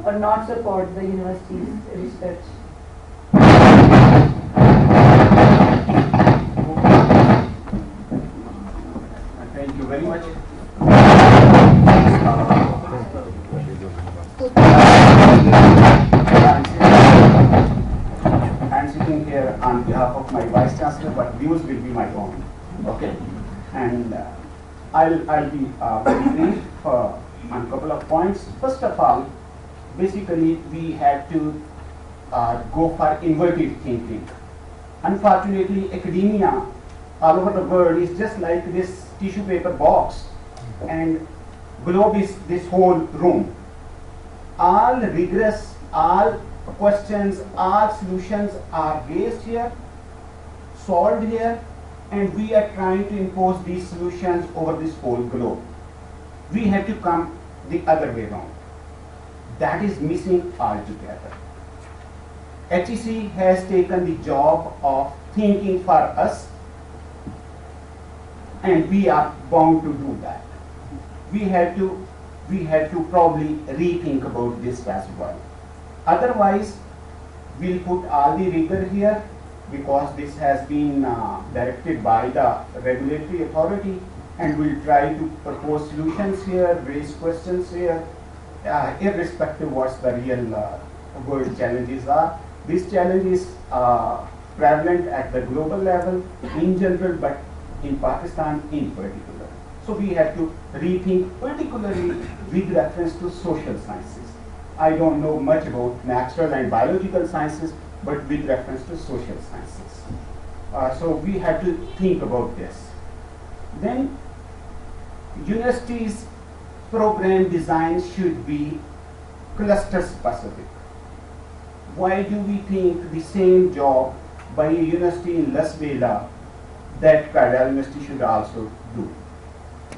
or not support the university's research. Thank you very much. I'm sitting here on behalf of my Vice-Chancellor, but views will be my own. Okay, and I'll be very brief on a couple of points. First of all, basically we have to go for innovative thinking. Unfortunately, academia all over the world is just like this tissue paper box, and globe is this whole room. All rigorous, all questions, all solutions are raised here, solved here, and we are trying to impose these solutions over this whole globe. We have to come the other way around. That is missing altogether. HEC has taken the job of thinking for us, and we are bound to do that. We have to probably rethink about this as well. Otherwise, we'll put all the rigor here, because this has been directed by the regulatory authority, and we'll try to propose solutions here, raise questions here, irrespective of what the real world challenges are. These challenges are prevalent at the global level in general, but in Pakistan in particular. So we have to rethink, particularly with reference to social sciences. I don't know much about natural and biological sciences, but with reference to social sciences. So we have to think about this. Then universities' program design should be cluster specific. Why do we think the same job by a university in Las Vegas that Quaid-e University should also do?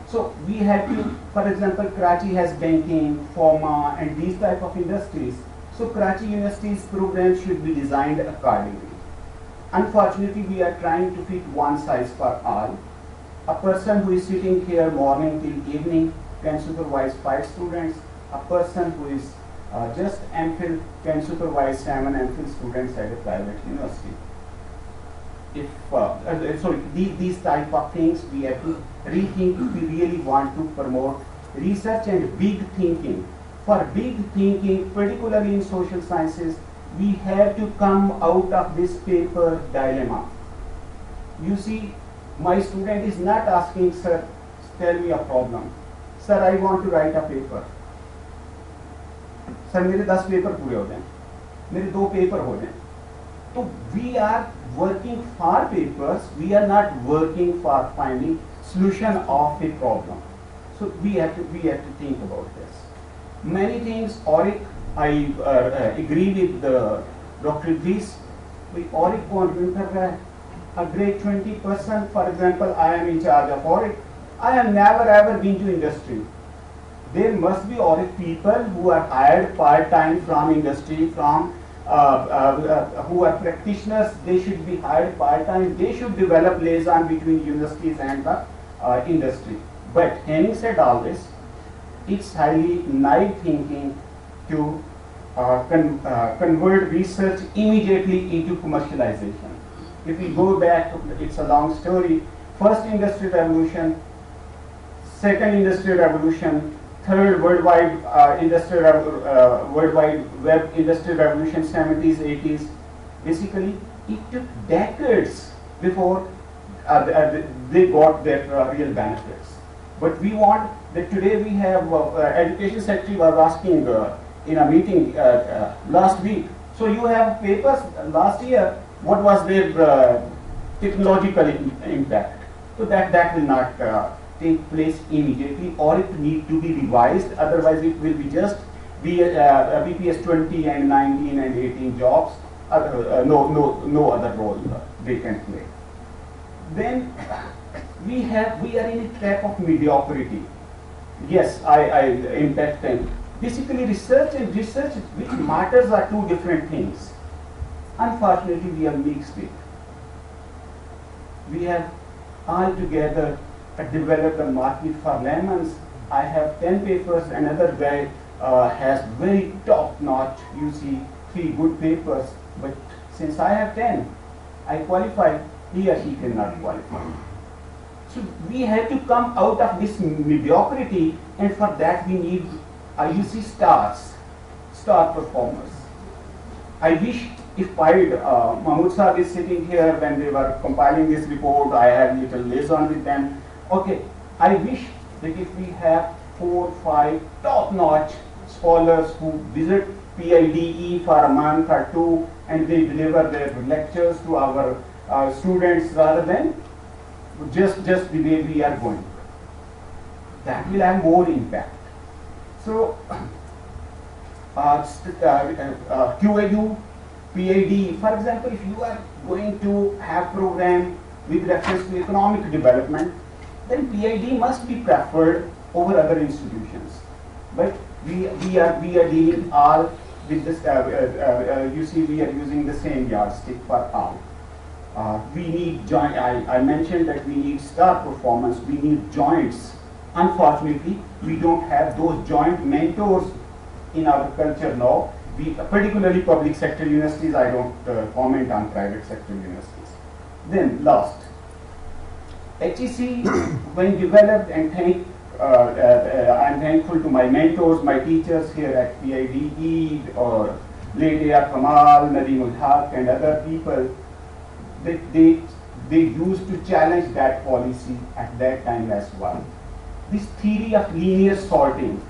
So we have to, for example, Karachi has banking, pharma, and these type of industries. So Karachi University's program should be designed accordingly. Unfortunately, we are trying to fit one size for all. A person who is sitting here morning till evening can supervise 5 students. A person who is just MPhil can supervise 7 MPhil students at a private university. These type of things we have to rethink if we really want to promote research and big thinking. For big thinking, particularly in social sciences, we have to come out of this paper dilemma. You see, my student is not asking, sir, tell me a problem. Sir, I want to write a paper. Sir, मेरे 10 paper पूरे हो जाएं, मेरे 2 paper हो जाएं. So we are working for papers, we are not working for finding solution of a problem. So we have to think about this. Many things, ORIC, I agree with Dr. Idris. ORIC को implement कर रहा है. A grade 20%, for example, I am in charge of ORIC. I have never ever been to industry. There must be ORIC people who are hired part-time from industry, from who are practitioners. They should be hired part-time. They should develop liaison between universities and the industry. But having said all this, it's highly naive thinking to convert research immediately into commercialization. If we go back, it's a long story. First industrial revolution, second industrial revolution, third worldwide worldwide web industrial revolution, 70s, 80s. Basically, it took decades before they got their real benefits. But we want that today we have, Education Secretary was asking in a meeting last week, so you have papers last year, what was their technological impact? So that will not take place immediately, or it need to be revised, otherwise it will be just be BPS 20 and 19 and 18 jobs, no other role they can play. Then we are in a trap of mediocrity. Yes, I impact time. Basically, research and research which matters are two different things. Unfortunately, we are mixed it. We have altogether developed a market for lemons. I have 10 papers, another guy has very top-notch, you see, 3 good papers, but since I have 10, I qualify, he or she cannot qualify. So we have to come out of this mediocrity, and for that we need, you see, star performers. I wish if PIDE, Mahmood Saab is sitting here when they were compiling this report, I had little liaison with them. Okay, I wish that if we have 4 or 5 top-notch scholars who visit PIDE for a month or 2 and they deliver their lectures to our students rather than just the way we are going. That will have more impact. So, QAU, PIDE, for example, if you are going to have program with reference to economic development, then PIDE must be preferred over other institutions. But we are dealing all with this. You see, we are using the same yardstick for all. We need joint. I mentioned that we need star performance. We need joints. Unfortunately, we don't have those joint mentors in our culture now. Particularly public sector universities. I don't comment on private sector universities. Then last, HEC when developed, and I'm thankful to my mentors, my teachers here at PIDE, or Lady Kamal, Nadeem ul-Haq, and other people. They used to challenge that policy at that time as well. This theory of linear sorting,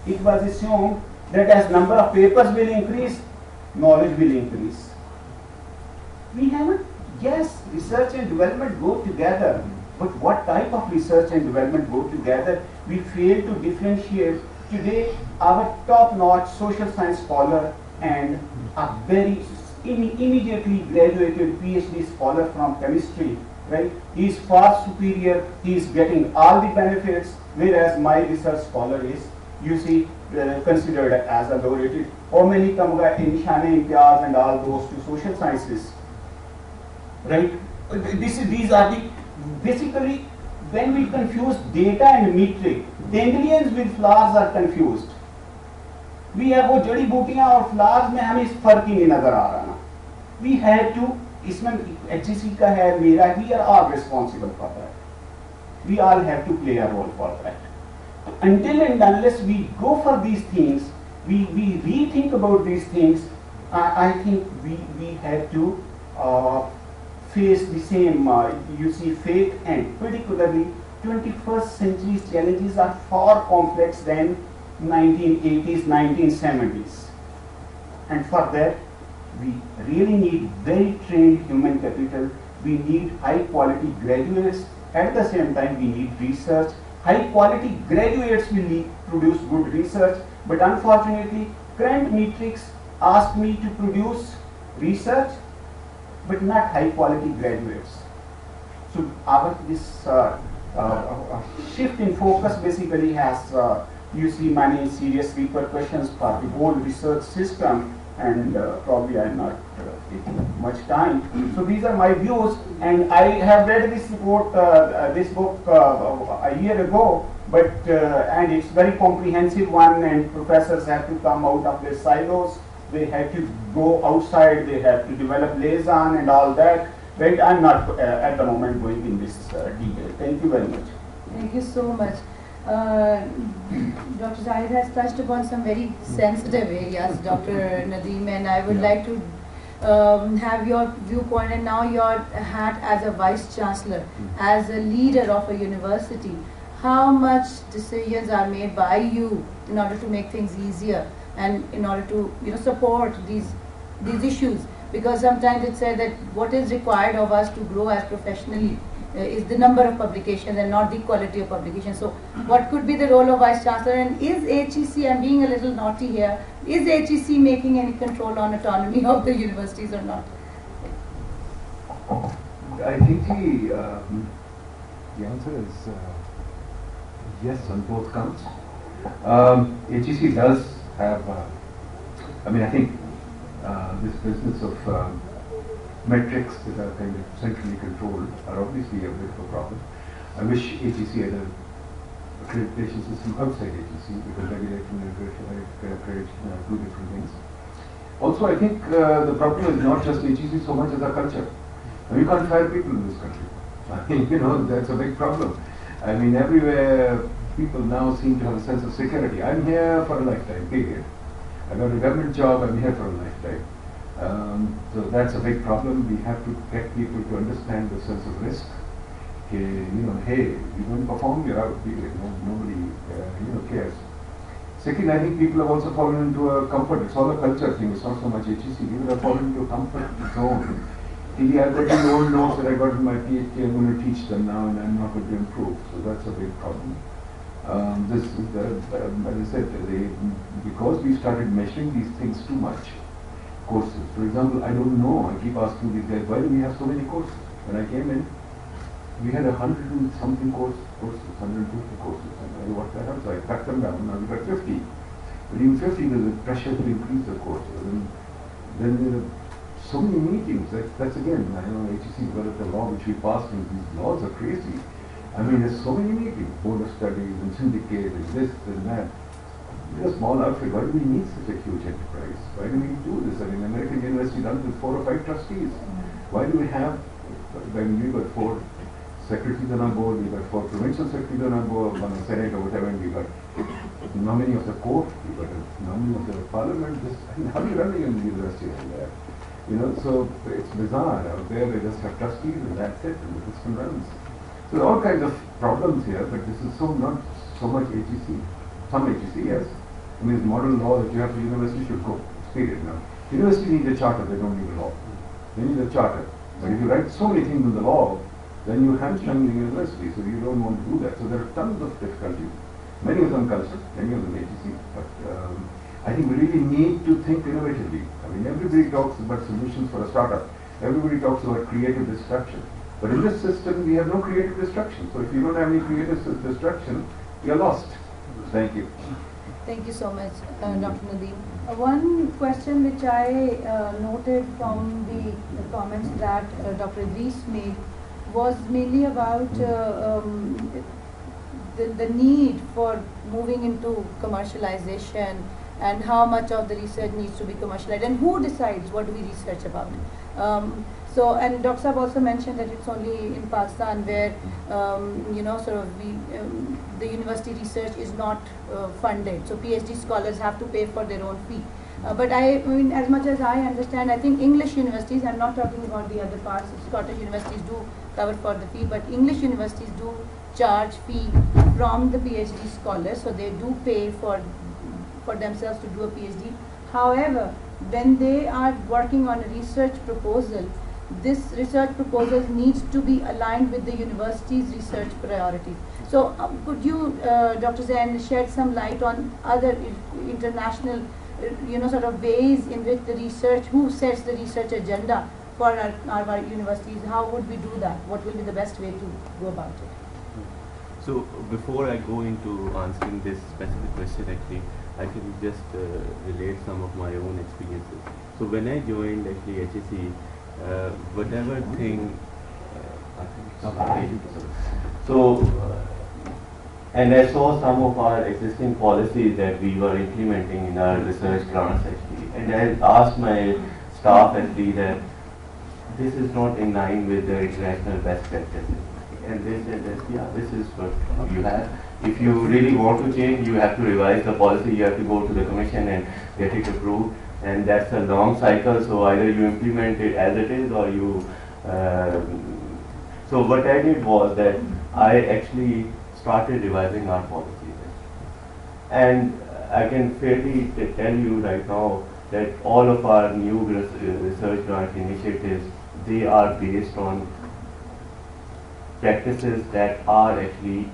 it was assumed that as number of papers will increase, knowledge will increase. We haven't, yes, research and development go together, but what type of research and development go together? We fail to differentiate. Today, our top-notch social science scholar and a very immediately graduated PhD scholar from chemistry, right? He is far superior, he is getting all the benefits, whereas my research scholar is, you see, considered as a low-rated. How many come in Nishane, Imtiaz and all those to social sciences, right? These are the, basically, when we confuse data and metric, dandelions with flowers are confused. We have वो जड़ी बूटियां और flowers में हमें इस फर्क ही नहीं नजर आ रहा ना. We have to, इसमें HEC का है, मेरा, we are all responsible for that. We all have to play a role for that. Until and unless we go for these things, we rethink about these things, I think we have to face the same, you see, fate, and particularly 21st century's challenges are far complex than 1980s, 1970s. And for that, we really need very trained human capital. We need high quality graduates. At the same time, we need research. High quality graduates will produce good research. But unfortunately, current metrics ask me to produce research, but not high quality graduates. So this shift in focus basically has you see many serious repercussions for the whole research system, and probably I'm not taking much time. So these are my views, and I have read this report, this book a year ago, but and it's very comprehensive one, and professors have to come out of their silos. They have to go outside, they have to develop liaison and all that But I'm not at the moment going in this detail. Thank you very much. Thank you so much. Dr. Zahid has touched upon some very sensitive areas, Dr. Nadeem, and I would like to have your viewpoint, and now your hat as a Vice-Chancellor, as a leader of a university. How much decisions are made by you in order to make things easier and in order to support these issues? Because sometimes it's said that what is required of us to grow as professionally is the number of publications and not the quality of publications. So what could be the role of Vice-Chancellor, and is HEC, I'm being a little naughty here, is HEC making any control on autonomy of the universities or not? I think the answer is yes on both counts. HEC does have, I think this business of metrics that are kind of centrally controlled are obviously a bit of a problem. I wish HEC had an accreditation system outside HEC, because regulation and accreditation are two different things. Also, I think the problem is not just HEC so much as our culture. We can't fire people in this country. I mean, that's a big problem. I mean, everywhere people now seem to have a sense of security. I'm here for a lifetime, period. I got a government job, I'm here for a lifetime. So that's a big problem. We have to get people to understand the sense of risk. Hey, you don't perform, you're out, period. Nobody cares. Second, I think people have also fallen into a comfort. It's all a culture thing. It's not so much HEC. People have fallen into a comfort zone. I've got the old notes that I got in my PhD. I'm going to teach them now, and I'm not going to improve. So that's a big problem. This is as I said, because we started measuring these things too much. Courses, for example, I don't know. I keep asking these guys, why do we have so many courses? When I came in, we had 100 and something courses, 150 courses. And I worked that out, so I cut them down. Now we've got 50. But even 50, there's a pressure to increase the courses. And then there are so many meetings. That's again, I know HEC developed a law which we passed, and these laws are crazy. I mean, there's so many meetings, board of studies and syndicate and this and that. We're a small outfit. Why do we need such a huge enterprise? Why do we do this? I mean, American University runs with 4 or 5 trustees. Why do we have, when we've got 4 secretaries on our board, we've got 4 provincial secretaries on our board, 1 the Senate or whatever, and we've got nominee of the court, we've got a nominee of the parliament. How are you running a university over there? So it's bizarre. Out there they just have trustees and that's it, and the system runs. So there are all kinds of problems here, but this is not so much HEC. Some HEC, yes. I mean, it's model law that you have to university should go. Period now. University needs a charter, they don't need a law. They need a charter. But if you write so many things in the law, then you hamstring the university, so you don't want to do that. So there are tons of difficulties. Many of them cultural, many of them HEC. But I think we really need to think innovatively. I mean, everybody talks about solutions for a startup. Everybody talks about creative destruction. But in this system, we have no creative destruction. So if you don't have any creative destruction, you're lost. Thank you. Thank you so much, Dr. Nadeem. One question which I noted from the comments that Dr. Idris made was mainly about the need for moving into commercialization and how much of the research needs to be commercialized and who decides what do we research about. And Dr. Saab also mentioned that it's only in Pakistan where, the university research is not funded. So PhD scholars have to pay for their own fee. But I mean, as much as I understand, I think English universities, I'm not talking about the other parts, Scottish universities do cover for the fee, but English universities do charge fee from the PhD scholars, so they do pay for themselves to do a PhD. However, when they are working on a research proposal, this research proposal needs to be aligned with the university's research priorities. So could you, Dr. Zain, shed some light on other international, ways in which the research, who sets the research agenda for our universities? How would we do that? What will be the best way to go about it? So before I go into answering this specific question, actually, I can just relate some of my own experiences. So when I joined actually HEC, whatever thing, and I saw some of our existing policies that we were implementing in our research grants actually, and I asked my staff actually that this is not in line with the international best practices. And they said that, yeah, this is what you have. If you really want to change, you have to revise the policy, you have to go to the commission and get it approved. And that's a long cycle, so either you implement it as it is or you... so what I did was that I actually started revising our policies. And I can fairly tell you right now that all of our new research grant initiatives, they are based on practices that are actually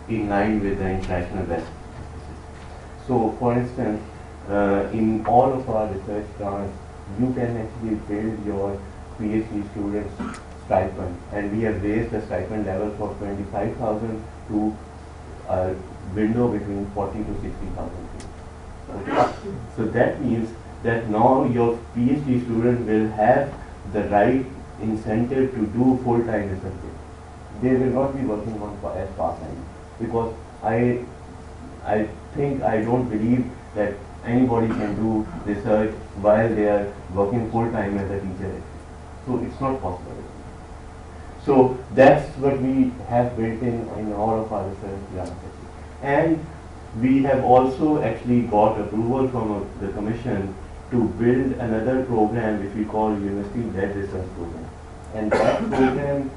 in line with the international best practices. So for instance, in all of our research grants, you can actually build your PhD students stipend, and we have raised the stipend level from 25,000 to a window between 40 to 60,000. Okay. So that means that now your PhD student will have the right incentive to do full-time research. They will not be working on as part-time, because I don't believe that anybody can do research while they are working full-time as a teacher. So it's not possible. So that's what we have built in all of our research grants. And we have also actually got approval from the Commission to build another program which we call University-led Research Program. And that program,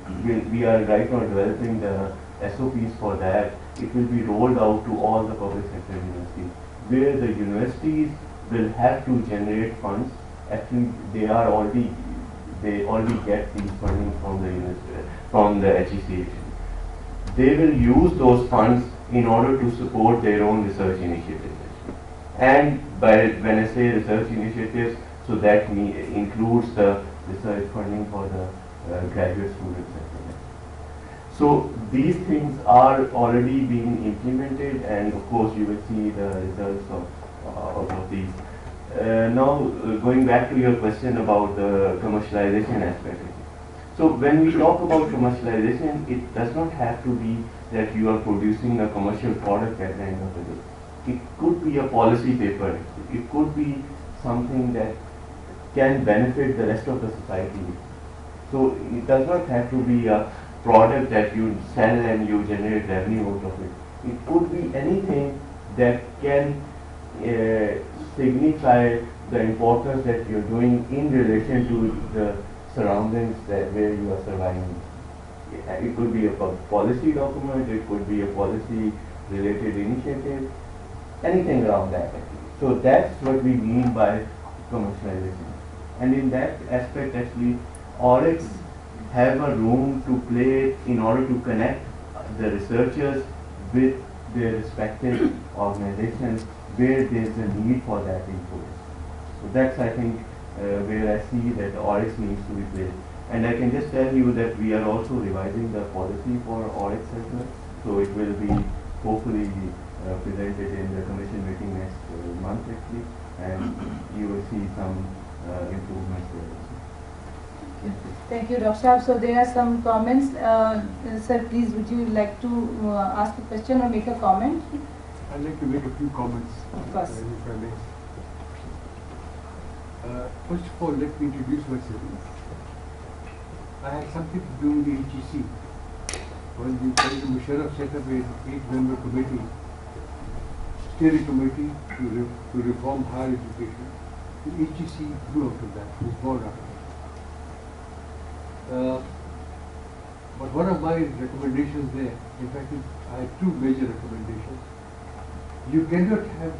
we are right now developing the SOPs for that. It will be rolled out to all the public sector universities, where the universities will have to generate funds. Actually, they already get these funding from the university, from the HEC. They will use those funds in order to support their own research initiatives. And when I say research initiatives, so that includes the research funding for the graduate students. So these things are already being implemented, and of course you will see the results of these. Now going back to your question about the commercialization aspect. So when we talk about commercialization, it does not have to be that you are producing a commercial product at the end of the day. It could be a policy paper. It could be something that can benefit the rest of the society. So it does not have to be a product that you sell and you generate revenue out of it. It could be anything that can signify the importance that you're doing in relation to the surroundings where you are surviving. It could be a policy document, it could be a policy related initiative, anything around that actually. So that's what we mean by commercialization. And in that aspect actually, ORIX have a room to play in order to connect the researchers with their respective organizations where there is a need for that input. So that's, I think, where I see that ORIX needs to be played. And I can just tell you that we are also revising the policy for ORIX as well. So it will be hopefully presented in the commission meeting next month actually, and you will see some improvements there. Thank you, Dr. Shah. So there are some comments. Sir, please, would you like to ask a question or make a comment? I'd like to make a few comments. Of course. If I may. First of all, let me introduce myself. I had something to do with the HEC. When the President Musharraf set up an 8-member committee, steering committee to reform higher education, the HEC grew out of that, was born out of that. But one of my recommendations there, in fact, I had two major recommendations. You cannot have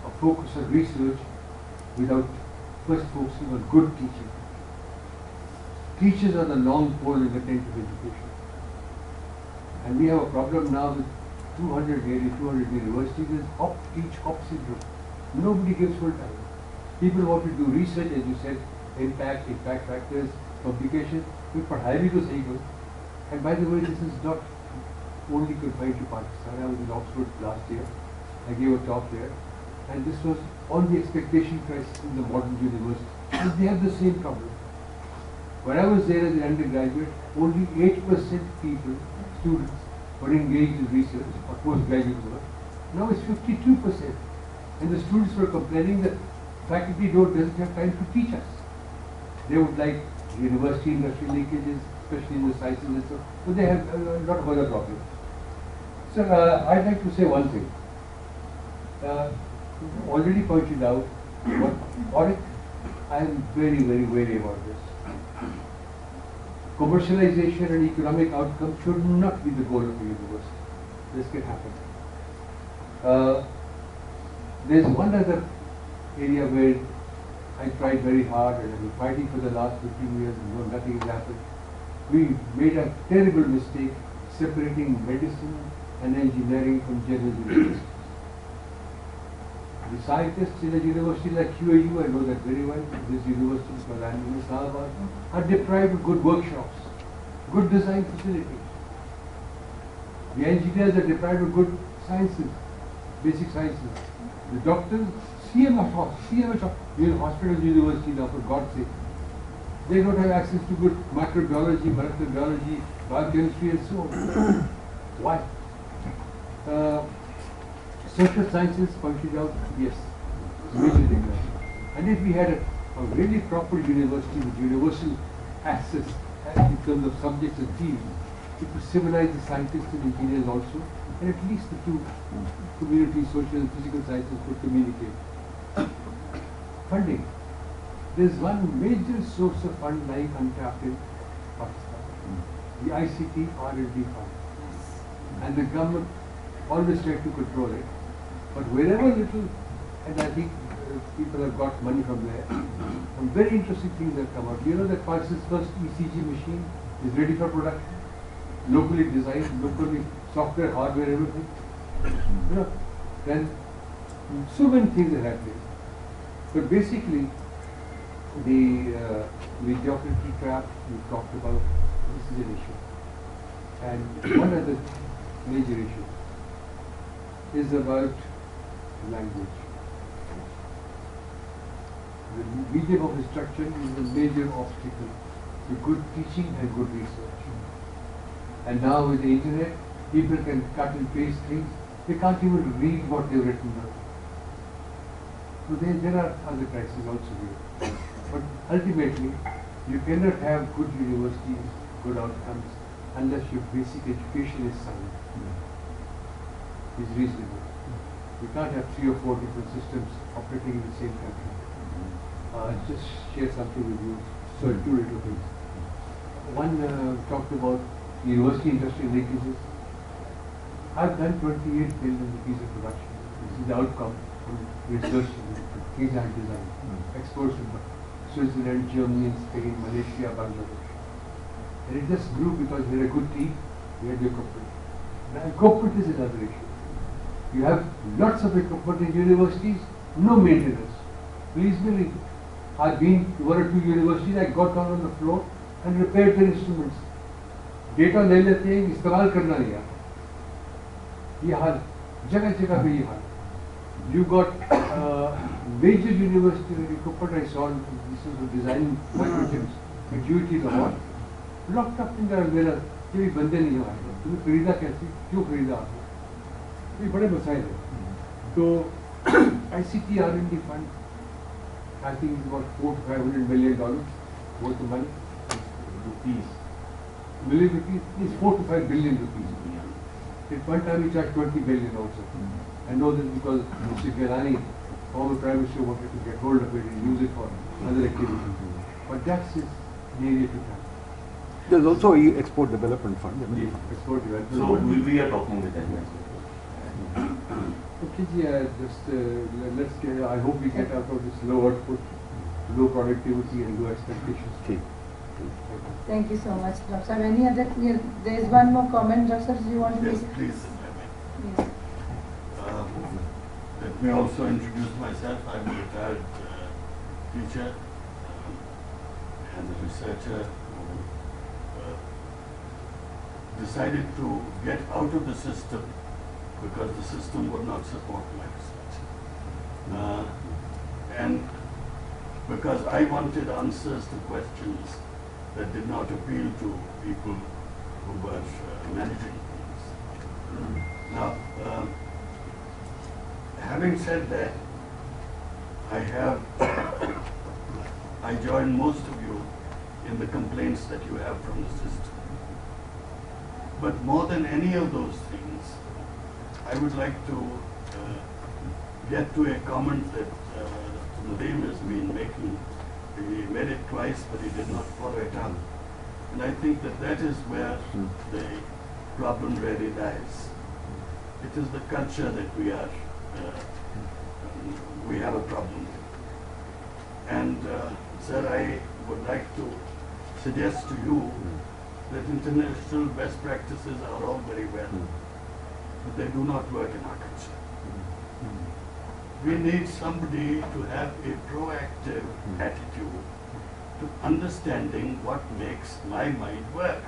a focus on research without first focusing on good teaching. Teachers are the long pole in the tent of education. And we have a problem now with 200 universities. There's teach hop syndrome. Nobody gives full time. People want to do research, as you said, impact factors, publication. We पढ़ाई तो सही करो. And by the way, this is not only confined to Pakistan. I was in Oxford last year. I gave a talk there, and this was on the expectation crisis in the modern university. And they have the same problem. When I was there as an undergraduate, only 8% people, students, were engaged in research or postgraduate work. Now it's 52%. And the students were complaining that faculty doesn't have time to teach us. They would like university industry leakages, especially in the sciences and so on. But they have a lot of other problems. So I'd like to say one thing. Already pointed out what audit, I am very, very wary about this. Commercialization and economic outcome should not be the goal of a university. This can happen. There's one other area where I tried very hard and I've been fighting for the last 15 years and nothing has happened. We made a terrible mistake separating medicine and engineering from general universities. The scientists in a university like QAU, I know that very well, this university in Islamabad, are deprived of good workshops, good design facilities. The engineers are deprived of good sciences, basic sciences. The doctors, CMS hospitals, university now, for God's sake. They don't have access to good microbiology, molecular biology, biochemistry and so on. Why? Social sciences pointed out, yes, major decline. And if we had a really proper university with universal access in terms of subjects and fields, it would civilize the scientists and engineers also, and at least the two communities, social and physical sciences, could communicate. Funding. There is one major source of fund lying untapped in Pakistan, the ICT R&D fund. And the government always tried to control it. But wherever little, and I think people have got money from there, some very interesting things have come out. You know that Pakistan's first ECG machine is ready for production, locally designed, locally software, hardware, everything. You know, then so many things are happening. But basically, the mediocrity trap we talked about, this is an issue. And one other major issue is about language. The medium of instruction is a major obstacle to good teaching and good research. And now with the internet, people can cut and paste things. They can't even read what they've written down. So there are other crises also here. But ultimately, you cannot have good universities, good outcomes, unless your basic education is sound, is reasonable. You can't have 3 or 4 different systems operating in the same country. I'll just share something with you. So 2 little things. One talked about university industry leakages. I've done 28 billion rupees of production. This is the outcome from research things I designed. Exports to Switzerland, Germany, Spain, Malaysia, Bangladesh. And it just grew because we had a good team, we had the equipment. Now equipment is another issue. You have lots of equipment in universities, no maintenance. Please believe it. I've been to 1 or 2 universities, I got down on the floor and repaired their instruments. Data ले लेते हैं, इस्तेमाल करना नहीं आता. ये हाल, जगह पे ये हाल. You got major university equipment I saw, this is the designing microchips, Quaid-e award, locked up in their mirror, ये भी बंदे नहीं आए. तुम्हें खरीदा कैसे? क्यों खरीदा आपने? ये बड़े मसाइल हैं. तो ICT R&D fund, I think it's about $400 to $500 million worth of money. Rupees. Million rupees is 4 to 5 billion rupees. At one time we charged 20 billion also. I know this because Mr. Gilani, former Prime Minister, wanted to get hold of it and use it for other activities. But that's his area to tackle. There's also Export Development Fund. Export Development So we are talking with them. Okay, let's get, I hope we get out of this low output, low productivity and low expectations. Okay. Thank you so much, Dr. Sir. Any other, there is one more comment, Dr. Sir, do you want to Yes, make? please. Yes. Let me also introduce myself. I'm a retired teacher and a researcher who decided to get out of the system because the system would not support my research. And because I wanted answers to questions that did not appeal to people who were managing things. Now, having said that, I join most of you in the complaints that you have from the system. But more than any of those things, I would like to get to a comment that Nadeem has been making. He made it twice, but he did not follow it up. And I think that that is where the problem really lies. It is the culture that we have a problem with. And sir, I would like to suggest to you that international best practices are all very well, but they do not work in our culture. We need somebody to have a proactive attitude to understanding what makes my mind work.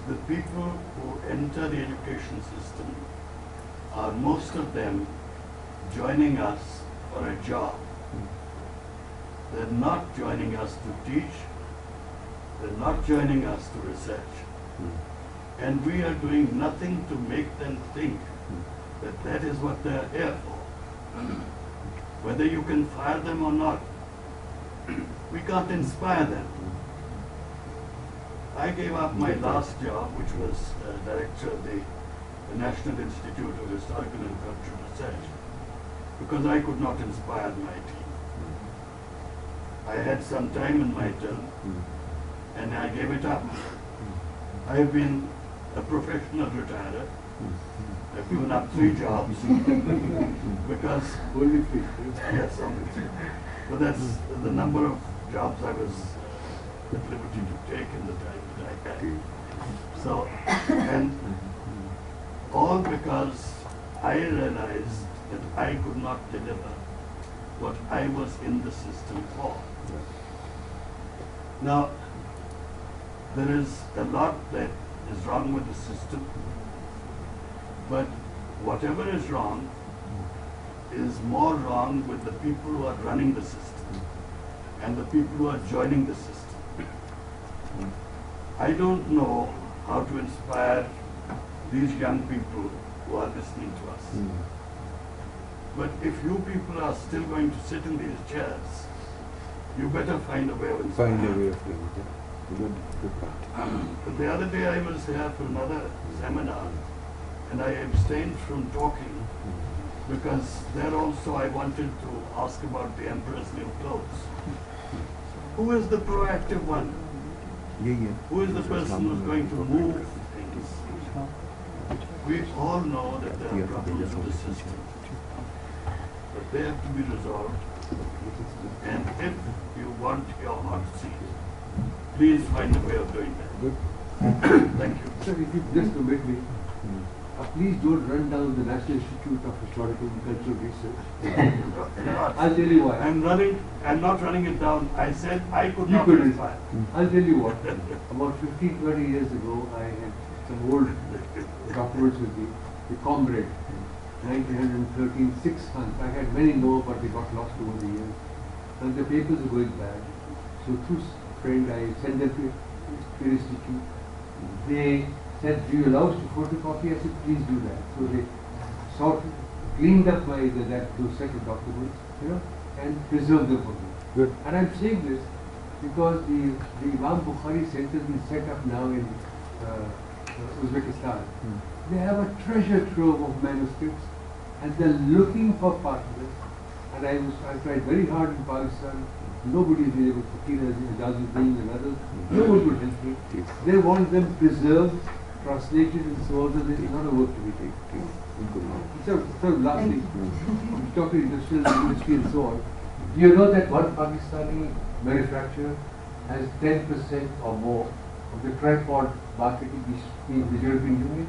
The people who enter the education system are most of them joining us for a job. They're not joining us to teach. They're not joining us to research. And we are doing nothing to make them think that that is what they're here for. Whether you can fire them or not, we can't inspire them. I gave up my last job, which was director of the National Institute of Historical and Cultural Research, because I could not inspire my team. I had some time in my term, and I gave it up. I have been a professional retirer. I've given up 3 jobs because Only 3. yes, only 3. But that's the number of jobs I was at liberty to take in the time that I had. So, and all because I realized that I could not deliver what I was in the system for. Now, there is a lot that is wrong with the system, but whatever is wrong is more wrong with the people who are running the system and the people who are joining the system. I don't know how to inspire these young people who are listening to us. But if you people are still going to sit in these chairs, you better find a way of inspiring. Find a way of doing it. Good point. But the other day I was here for another seminar, and I abstained from talking because there also I wanted to ask about the emperor's new clothes. Who is the proactive one? Who is the person who's going to move things? We all know that there are problems with the system, but they have to be resolved. And if you want your hot seat, please find a way of doing that. Thank you. Sir, if you just permit me, please don't run down the National Institute of Historical and Cultural Research. I'll tell you why. I'm not running it down. I said I could not inspire. I'll tell you what. About 15, 20 years ago, I had some old documents with me. The Comrade, 1913, 6 months. I had many more, but they got lost over the years. And the papers are going bad. So through friend, I sent them to the institute. They said, do you allow us to photocopy? I said, please do that. So they cleaned up those set of documents, and preserved them for me. Good. And I'm saying this because the Imam Bukhari Center is set up now in Uzbekistan. They have a treasure trove of manuscripts, and they're looking for partners. And I tried very hard in Pakistan. Nobody is able to Fakir Azam and others. No one would help me. They want them preserved, translated, and so on. There is not a work to be taken. So lastly, we talk to industrial industry and so on. Do you know that one Pakistani manufacturer has 10% or more of the tripod market in the European Union?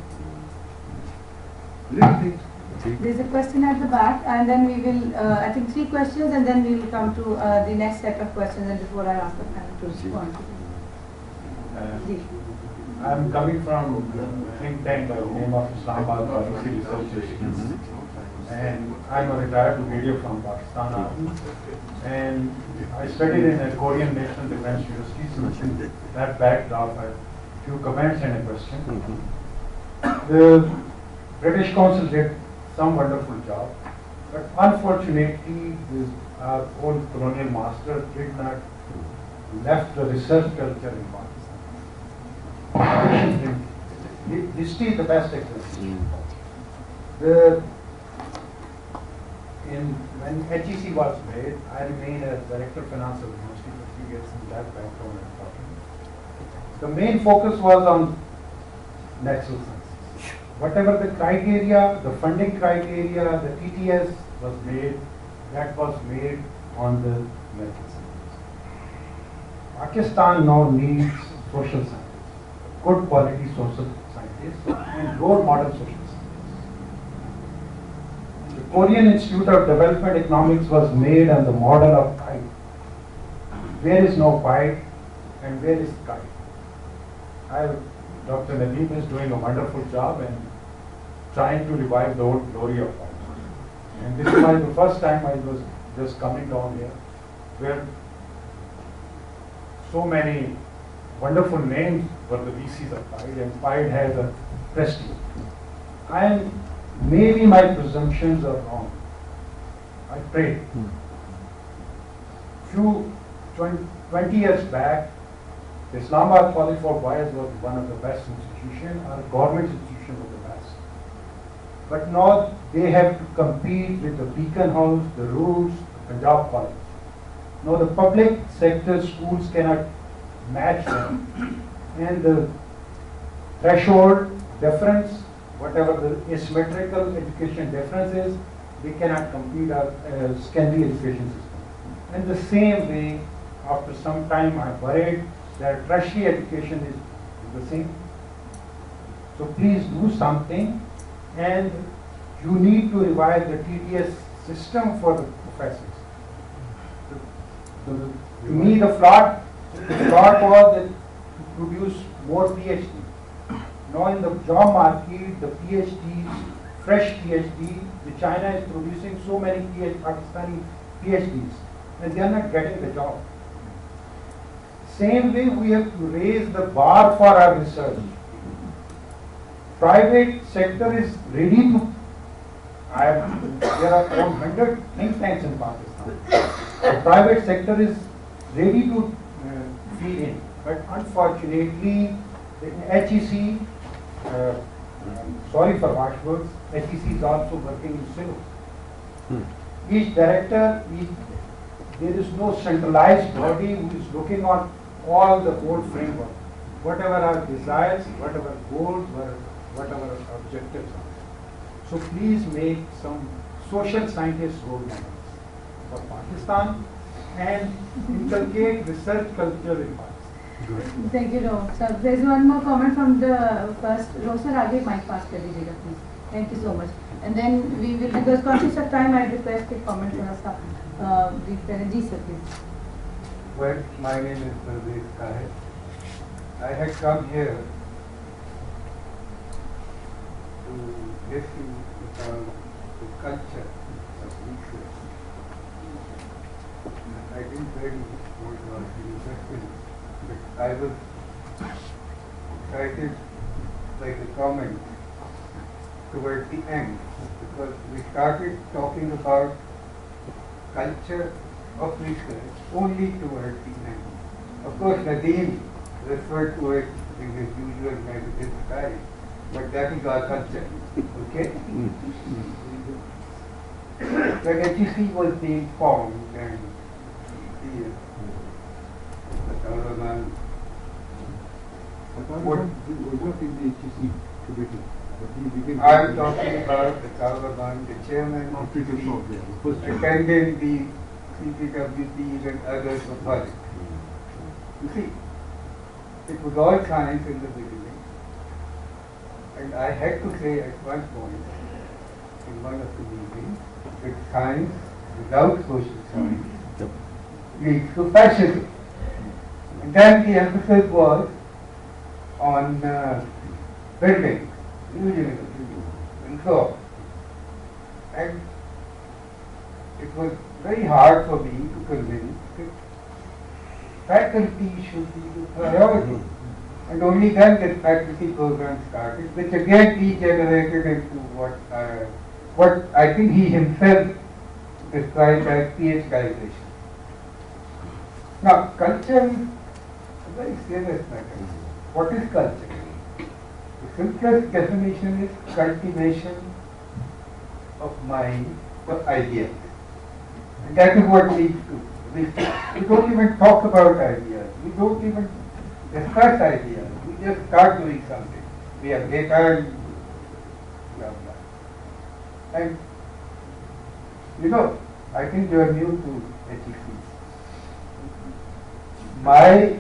Really? There's a question at the back, and then we will, I think 3 questions, and then we will come to the next set of questions, and before I ask the panel to respond. I'm coming from a think tank by the name of Islamabad Policy Research Institute, and I'm a retired brigadier from Pakistan. And I studied in a Korean National Defense University, so that backed off a few comments and a question. The British Council did some wonderful job, but unfortunately, our old colonial master did not left the research culture in Pakistan. History is the best example. When HEC was made, I remained as Director of Finance of the University for 3 years in that background and talking. The main focus was on natural sciences. Whatever the criteria, the funding criteria, the TTS was made, that was made on the natural sciences. Pakistan now needs social scientists, good quality social scientists, and role model social scientists. The Korean Institute of Development Economics was made on the model of PIDE. Where is now PIDE and where is PIDE? Dr. Nadeem is doing a wonderful job and trying to revive the old glory of PIDE. And this is the first time I was just coming down here, where so many wonderful names were the VCs of PIDE, and PIDE has a prestige. Maybe my presumptions are wrong. I pray. 20 years back, the Islamabad College for Boys was one of the best institutions, our government institution was the best. But now they have to compete with the Beacon House, the Roots, the Punjab College. Now the public sector schools cannot match them. And the threshold difference, whatever the asymmetrical education difference is, they cannot compete as secondary education system. And the same way, after some time I worried that tertiary education is the same. So please do something, and you need to revive the TTS system for the professors. To me, the plot was that to produce more PhD. Now in the job market, the PhDs, fresh PhD, the China is producing so many Pakistani PhDs, and they are not getting the job. Same way, we have to raise the bar for our research. Private sector is ready to. There are around 100 think tanks in Pakistan. The private sector is ready to feed in, but unfortunately, the HEC. Sorry for harsh words, HEC is also working in silos. Each director, there is no centralized body who is looking on all the whole framework. Whatever our desires, whatever goals, whatever our objectives are. So please make some social scientist role models for Pakistan and inculcate research culture in Pakistan. Thank you, sir. There is one more comment from the first row. Sir, आगे mic pass कर दीजिएगा, please. Thank you so much. And then we will, because conscious of time, I request a comment from us. Ji, sir, please. Well, my name is Parvez Kahed. I had come here to listen about the culture of research. I didn't really want to ask any questions, but I was excited by the comment towards the end, because we started talking about culture of research only towards the end. Of course, Nadeem referred to it in his usual negative style, but that is our culture, okay? When HEC was being formed and the government was not in the HEC committee. I'm talking about the government, the chairman of the attending the CPWCs and others of us. You see, it was all science in the beginning, and I had to say at one point in one of the meetings that science without social science leads to fascism. And then the emphasis was on building, new universities, and so on. And it was very hard for me to convince that faculty should be the priority. And only then that faculty program started, which again degenerated into what I think he himself described as PhDization. Now, culture is a very serious matter. What is culture? The simplest definition is cultivation of mind for ideas. And that is what leads to research. We don't even talk about ideas. We don't even discuss ideas. We just start doing something. We have data and blah blah. And you know, I think you are new to HEC. My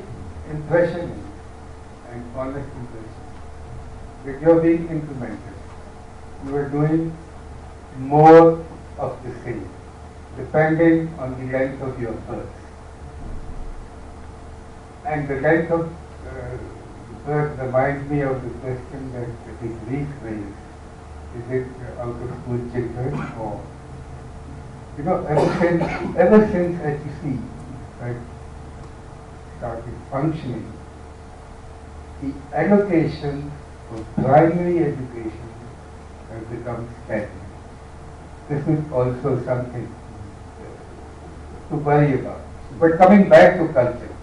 impression is, and honest impression, that you are being implemented. You are doing more of the same, depending on the length of your purse. And the length of the purse reminds me of the question that Idris raised. Is it out of school children or, you know, ever since HEC started functioning, the allocation for primary education has become stagnant. This is also something to worry about. But coming back to culture,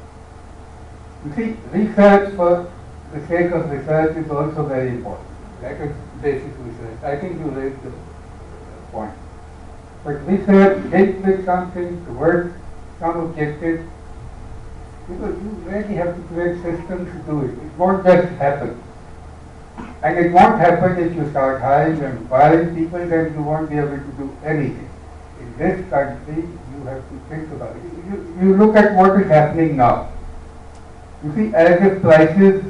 you see, research for the sake of research is also very important. That is basic research. I think you raised the point. But research linked with something towards some objective, because you really have to create systems to do it. It won't just happen. And it won't happen if you start hiring and firing people, then you won't be able to do anything. In this country, you have to think about it. You look at what is happening now. You see, as if prices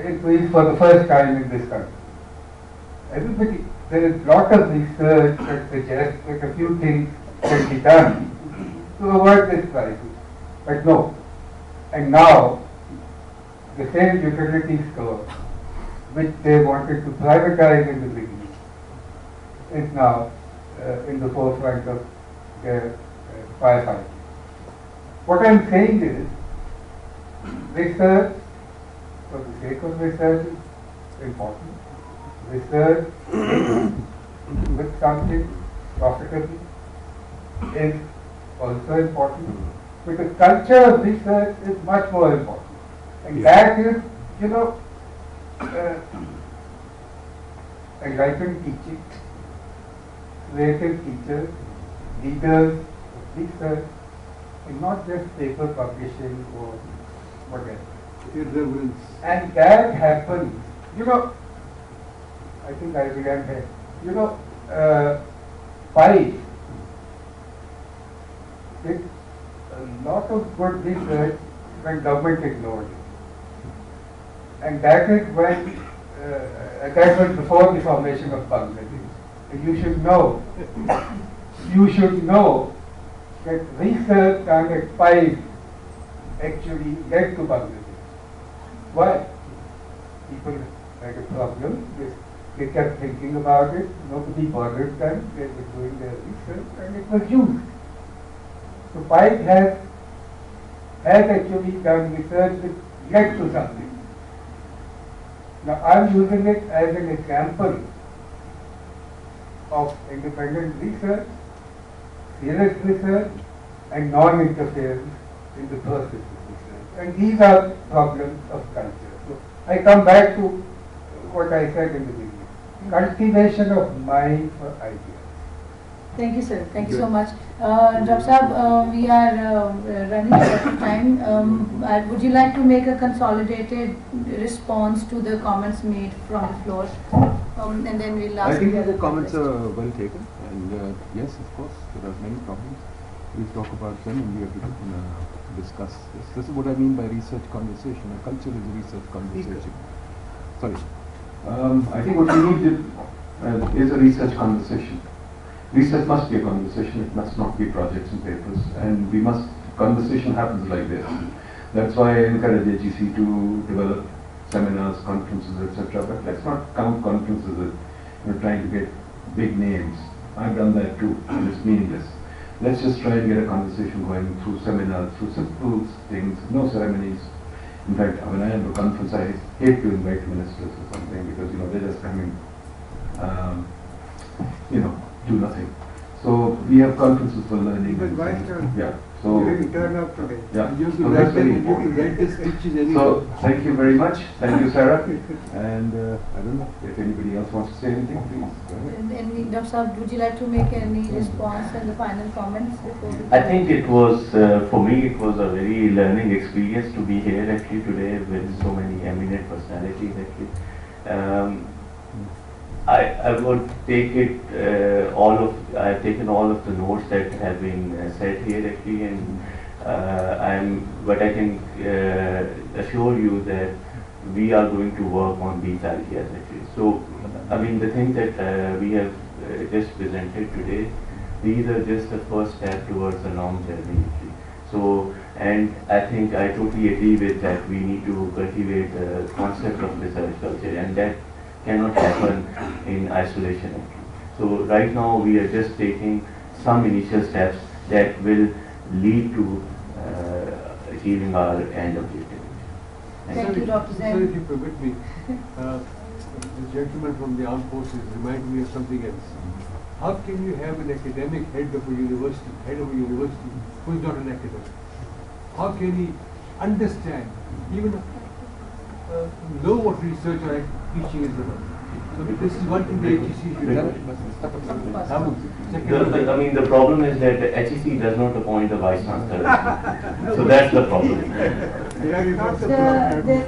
increase for the first time in this country. Everybody, there is a lot of research that suggests that a few things can be done to avoid this crisis. But no. And now, the same utility store, which they wanted to privatize in the beginning, is now in the forefront of their firefighting. What I'm saying is, research, for the sake of research, is important. Research with something profitable is also important. Because culture of research is much more important. And that is, you know, enlightened teaching, creative teachers, leaders of research, and not just paper publishing or whatever. Irreverence. And that happens, you know, I think I began here. You know, PIDE did a lot of good research when government ignored it. And that is when, that was before the formation of Bangladesh. And you should know that research done at PIDE actually led to Bangladesh. Why? People had a problem. They kept thinking about it. Nobody bothered them. They were doing their research and it was used. So PIDE has actually done research which led to something. Now I'm using it as an example of independent research, serious research, and non-interference in the process of research. And these are problems of culture. So I come back to what I said in the beginning. Cultivation of mind for ideas. Thank you, sir. Thank you so much. Dr. Saab, we are running out of time. Would you like to make a consolidated response to the comments made from the floor? And then we'll ask. I think the comments are well taken. And yes, of course, there are many problems. We'll talk about them and we have to discuss this. This is what I mean by research conversation. A culture is a research conversation. Sorry. I think what we need is a research conversation. Research must be a conversation, it must not be projects and papers, and conversation happens like this. That's why I encourage HEC to develop seminars, conferences, etc. But let's not count conferences as trying to get big names. I've done that too, and it's meaningless. Let's just try and get a conversation going through seminars, through simple things, no ceremonies. In fact, when I have a conference, I hate to invite ministers or something because they're just coming, do nothing. So we have conferences for learning. But Vice-Chancellor. Yeah. So, You turn up today. yeah, You have to so write that's very them, you have to important. write the speeches anyway. So, thank you very much. Thank you, Sarah. And I don't know if anybody else wants to say anything, please. Go ahead. And Dr. Saab, would you like to make any response and the final comments before we I think it was, for me, it was a very learning experience to be here actually today with so many eminent personalities actually. I would take it, I've taken all of the notes that have been said here actually, and but I can assure you that we are going to work on these ideas actually. So, I mean, the things that we have just presented today, these are just the first step towards a long journey actually. So, and I think I totally agree with that. We need to cultivate the concept of research culture, and that cannot happen in isolation actually. So right now we are just taking some initial steps that will lead to achieving our end objective. Thank you, Dr. Sir, if you permit me, the gentleman from the armed forces reminded me of something else. How can you have an academic head of a university who is not an academic? How can he understand, even know what research or teaching is about? So this is one thing the HEC should have. I mean, the problem is that the HEC does not appoint a Vice-Chancellor. So that's the problem.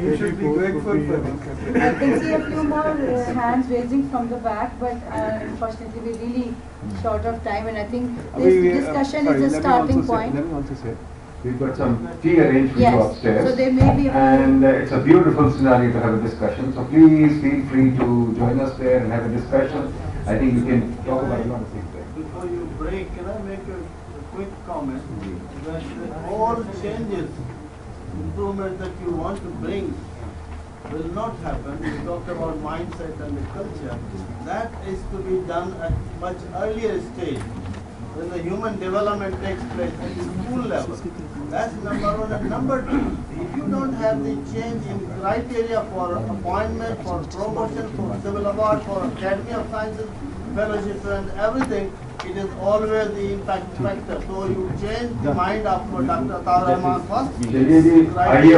You should be going for I can see a few more hands raising from the back, but unfortunately we're really short of time, and I think this discussion is a starting point. Let me also say, we've got some tea arranged for you Yes, upstairs. so there may be a few- and it's a beautiful scenario to have a discussion. So please feel free to join us there and have a discussion. I think you can talk about a lot of things there. Before you break, can I make a quick comment? That all changes, improvement that you want to bring will not happen. You talked about mindset and the culture. That is to be done at much earlier stage, when the human development takes place at the school level. That's number one. And number two, if you don't have the change in criteria for appointment, for promotion, for civil award, for Academy of Sciences, fellowship and everything, it is always the impact factor. So you change the mind of Dr. Tara first. The idea